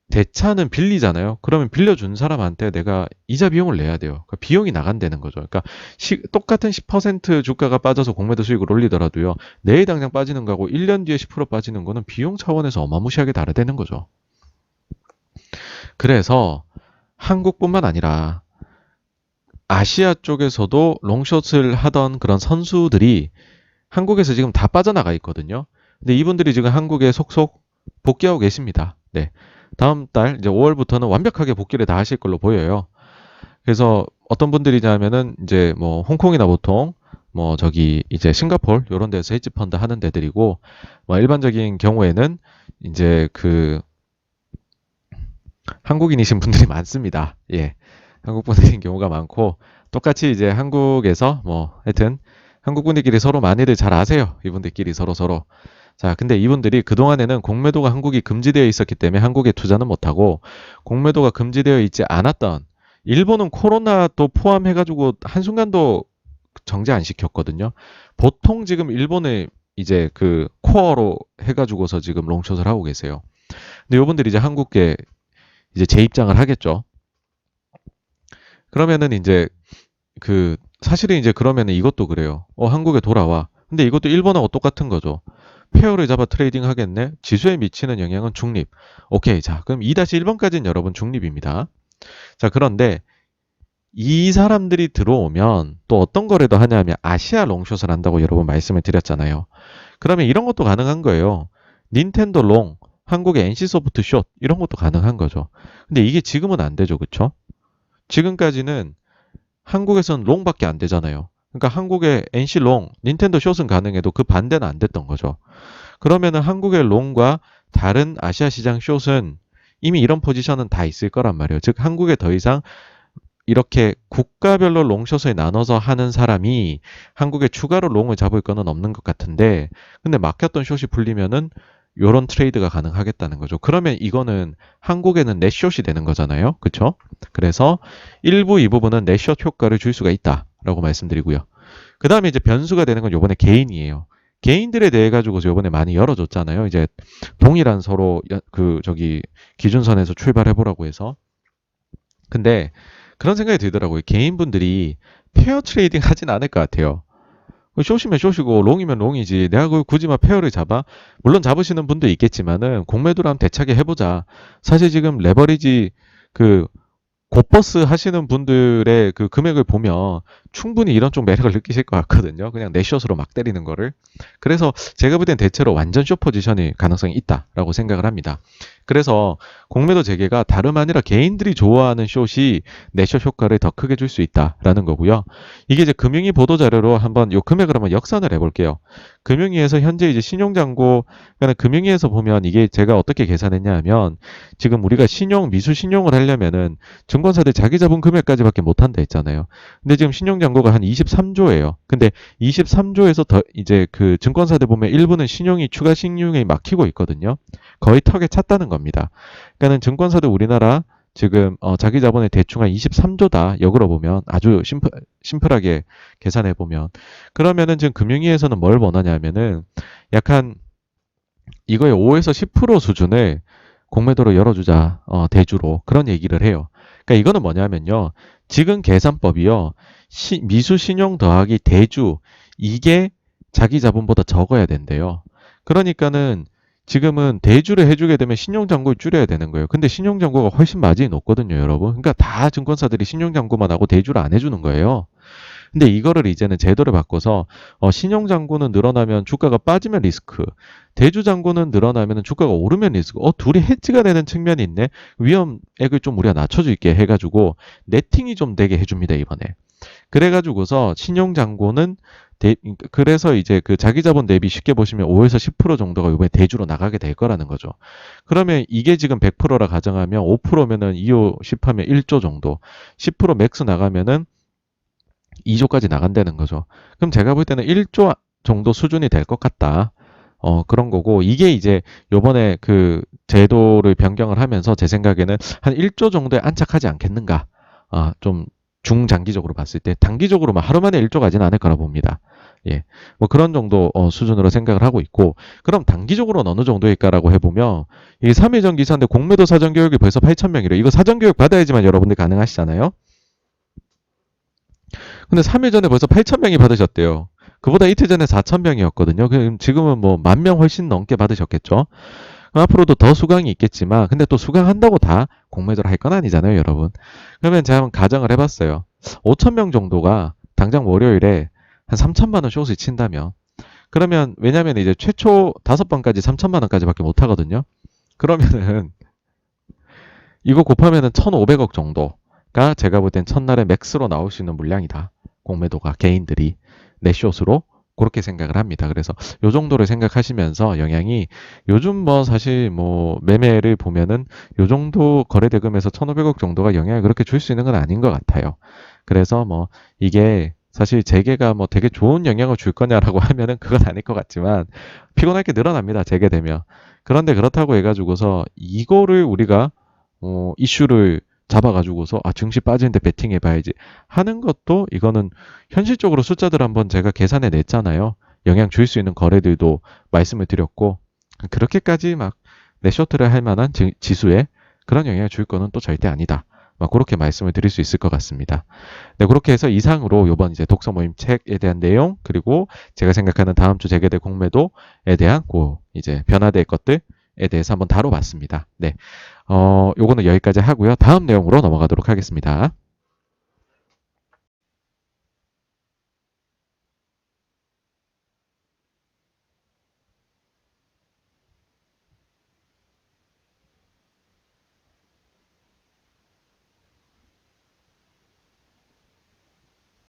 대차는 빌리잖아요. 그러면 빌려준 사람한테 내가 이자 비용을 내야 돼요. 그러니까 비용이 나간다는 거죠. 그러니까 똑같은 10% 주가가 빠져서 공매도 수익을 올리더라도요. 내일 당장 빠지는 거하고 1년 뒤에 10% 빠지는 거는 비용 차원에서 어마무시하게 다르다는 거죠. 그래서 한국뿐만 아니라 아시아 쪽에서도 롱숏을 하던 그런 선수들이 한국에서 지금 다 빠져나가 있거든요. 근데 이분들이 지금 한국에 속속 복귀하고 계십니다. 네. 다음 달 이제 5월부터는 완벽하게 복귀를 다 하실 걸로 보여요. 그래서 어떤 분들이냐면은 이제 뭐 홍콩이나 보통 뭐 저기 이제 싱가폴 요런 데서 헤지 펀드 하는 데들이고 뭐 일반적인 경우에는 이제 그 한국인이신 분들이 많습니다. 예. 한국 분들인 경우가 많고 똑같이 이제 한국에서 뭐 하여튼 한국 분들끼리 서로 많이들 잘 아세요. 이분들끼리 서로 서로. 자, 근데 이분들이 그동안에는 공매도가 한국이 금지되어 있었기 때문에 한국에 투자는 못하고 공매도가 금지되어 있지 않았던 일본은 코로나 또 포함해가지고 한순간도 정지 안 시켰거든요. 보통 지금 일본에 이제 그 코어로 해가지고서 지금 롱숏을 하고 계세요. 근데 이분들이 이제 한국에 이제 재입장을 하겠죠. 그러면은 이제 그 사실은 이제 그러면은 이것도 그래요. 한국에 돌아와. 근데 이것도 일본하고 똑같은 거죠. 페어를 잡아 트레이딩 하겠네. 지수에 미치는 영향은 중립. 오케이. 자, 그럼 2-1번까지는 여러분 중립입니다. 자, 그런데 이 사람들이 들어오면 또 어떤 거래도 하냐면 아시아 롱숏을 한다고 여러분 말씀을 드렸잖아요. 그러면 이런 것도 가능한 거예요. 닌텐도 롱, 한국의 NC소프트 숏 이런 것도 가능한 거죠. 근데 이게 지금은 안 되죠. 그쵸? 지금까지는 한국에서는 롱밖에 안 되잖아요. 그러니까 한국의 NC 롱, 닌텐도 숏은 가능해도 그 반대는 안 됐던 거죠. 그러면은 한국의 롱과 다른 아시아 시장 숏은 이미 이런 포지션은 다 있을 거란 말이에요. 즉 한국에 더 이상 이렇게 국가별로 롱숏을 나눠서 하는 사람이 한국에 추가로 롱을 잡을 거는 없는 것 같은데 근데 막혔던 숏이 풀리면은 요런 트레이드가 가능하겠다는 거죠. 그러면 이거는 한국에는 넷숏이 되는 거잖아요. 그쵸? 그래서 일부 이 부분은 넷숏 효과를 줄 수가 있다라고 말씀드리고요. 그 다음에 이제 변수가 되는 건 요번에 개인이에요. 개인들에 대해 가지고 요번에 많이 열어줬잖아요. 이제 동일한 서로 그 저기 기준선에서 출발해보라고 해서. 근데 그런 생각이 들더라고요. 개인분들이 페어 트레이딩 하진 않을 것 같아요. 숏이면 숏이고 롱이면 롱이지. 내가 그걸 굳이 막 페어를 잡아? 물론 잡으시는 분도 있겠지만은 공매도로 한번 대차게 해보자. 사실 지금 레버리지 그 곧버스 하시는 분들의 그 금액을 보면 충분히 이런 쪽 매력을 느끼실 것 같거든요. 그냥 내숏으로 막 때리는 거를. 그래서 제가 볼 땐 대체로 완전 숏 포지션일 가능성이 있다라고 생각을 합니다. 그래서 공매도 재개가 다름 아니라 개인들이 좋아하는 숏이 내숏 효과를 더 크게 줄 수 있다라는 거고요. 이게 이제 금융위 보도 자료로 한번 요 금액을 한번 역산을 해볼게요. 금융위에서 현재 이제 신용잔고, 그러니까 금융위에서 보면 이게 제가 어떻게 계산했냐 하면 지금 우리가 미수 신용을 하려면은 증권사들 자기 자본 금액까지밖에 못한다 했잖아요. 근데 지금 신용잔고가 한 23조예요. 근데 23조에서 더 이제 그 증권사들 보면 일부는 신용이 추가 신용이 막히고 있거든요. 거의 턱에 찼다는 겁니다. 그러니까는 증권사들 우리나라 지금 자기 자본의 대충 한 23조다. 역으로 보면 아주 심플하게 계산해 보면 그러면은 지금 금융위에서는 뭘 원하냐면은 약간 이거의 5에서 10% 수준을 공매도로 열어주자 대주로 그런 얘기를 해요. 그러니까 이거는 뭐냐면요. 지금 계산법이요. 미수 신용 더하기 대주 이게 자기 자본보다 적어야 된대요. 그러니까는 지금은 대주를 해주게 되면 신용잔고를 줄여야 되는 거예요. 근데 신용잔고가 훨씬 마진이 높거든요, 여러분. 그러니까 다 증권사들이 신용잔고만 하고 대주를 안 해주는 거예요. 근데 이거를 이제는 제도를 바꿔서 신용잔고는 늘어나면 주가가 빠지면 리스크, 대주잔고는 늘어나면 주가가 오르면 리스크. 둘이 해지가 되는 측면이 있네. 위험액을 좀 우리가 낮춰줄게 해가지고 네팅이 좀 되게 해줍니다 이번에. 그래가지고서 신용잔고는 그래서 이제 그 자기 자본 대비 쉽게 보시면 5에서 10% 정도가 이번에 대주로 나가게 될 거라는 거죠. 그러면 이게 지금 100%라 가정하면 5%면은 2, 5, 10하면 1조 정도. 10% 맥스 나가면은 2조까지 나간다는 거죠. 그럼 제가 볼 때는 1조 정도 수준이 될 것 같다. 그런 거고, 이게 이제 요번에 그 제도를 변경을 하면서 제 생각에는 한 1조 정도에 안착하지 않겠는가. 좀 중장기적으로 봤을 때, 단기적으로 막 하루 만에 1조 가지는 않을 거라 봅니다. 예. 뭐 그런 정도 수준으로 생각을 하고 있고, 그럼 단기적으로는 어느 정도일까라고 해보면, 이 3일 전 기사인데 공매도 사전교육이 벌써 8,000명이래요. 이거 사전교육 받아야지만 여러분들 가능하시잖아요. 근데 3일 전에 벌써 8,000명이 받으셨대요. 그보다 이틀 전에 4,000명이었거든요. 지금은 뭐 10,000명 훨씬 넘게 받으셨겠죠. 앞으로도 더 수강이 있겠지만, 근데 또 수강한다고 다 공매도를 할 건 아니잖아요, 여러분. 그러면 제가 한번 가정을 해봤어요. 5,000명 정도가 당장 월요일에 한 3천만 원 숏을 친다면, 그러면 왜냐면 이제 최초 5번까지 3천만 원까지밖에 못 하거든요. 그러면은 이거 곱하면은 1,500억 정도. 제가 볼 땐 첫날에 맥스로 나올 수 있는 물량이다. 공매도가 개인들이 내 숏으로 그렇게 생각을 합니다. 그래서 요 정도를 생각하시면서 영향이 요즘 뭐 사실 뭐 매매를 보면은 요 정도 거래 대금에서 1,500억 정도가 영향을 그렇게 줄 수 있는 건 아닌 것 같아요. 그래서 뭐 이게 사실 재개가 뭐 되게 좋은 영향을 줄 거냐라고 하면은 그건 아닐 것 같지만 피곤할 게 늘어납니다. 재개되면. 그런데 그렇다고 해가지고서 이거를 우리가 이슈를 잡아가지고서 증시 빠지는데 베팅해봐야지 하는 것도 이거는 현실적으로 숫자들 한번 제가 계산해 냈잖아요. 영향 줄 수 있는 거래들도 말씀을 드렸고 그렇게까지 막 내 쇼트를 할 만한 지수에 그런 영향을 줄 거는 또 절대 아니다. 막 그렇게 말씀을 드릴 수 있을 것 같습니다. 네, 그렇게 해서 이상으로 이번 이제 독서 모임 책에 대한 내용 그리고 제가 생각하는 다음 주 재개될 공매도에 대한 이제 변화될 것들에 대해서 한번 다뤄봤습니다. 네, 요거는 여기까지 하고요. 다음 내용으로 넘어가도록 하겠습니다.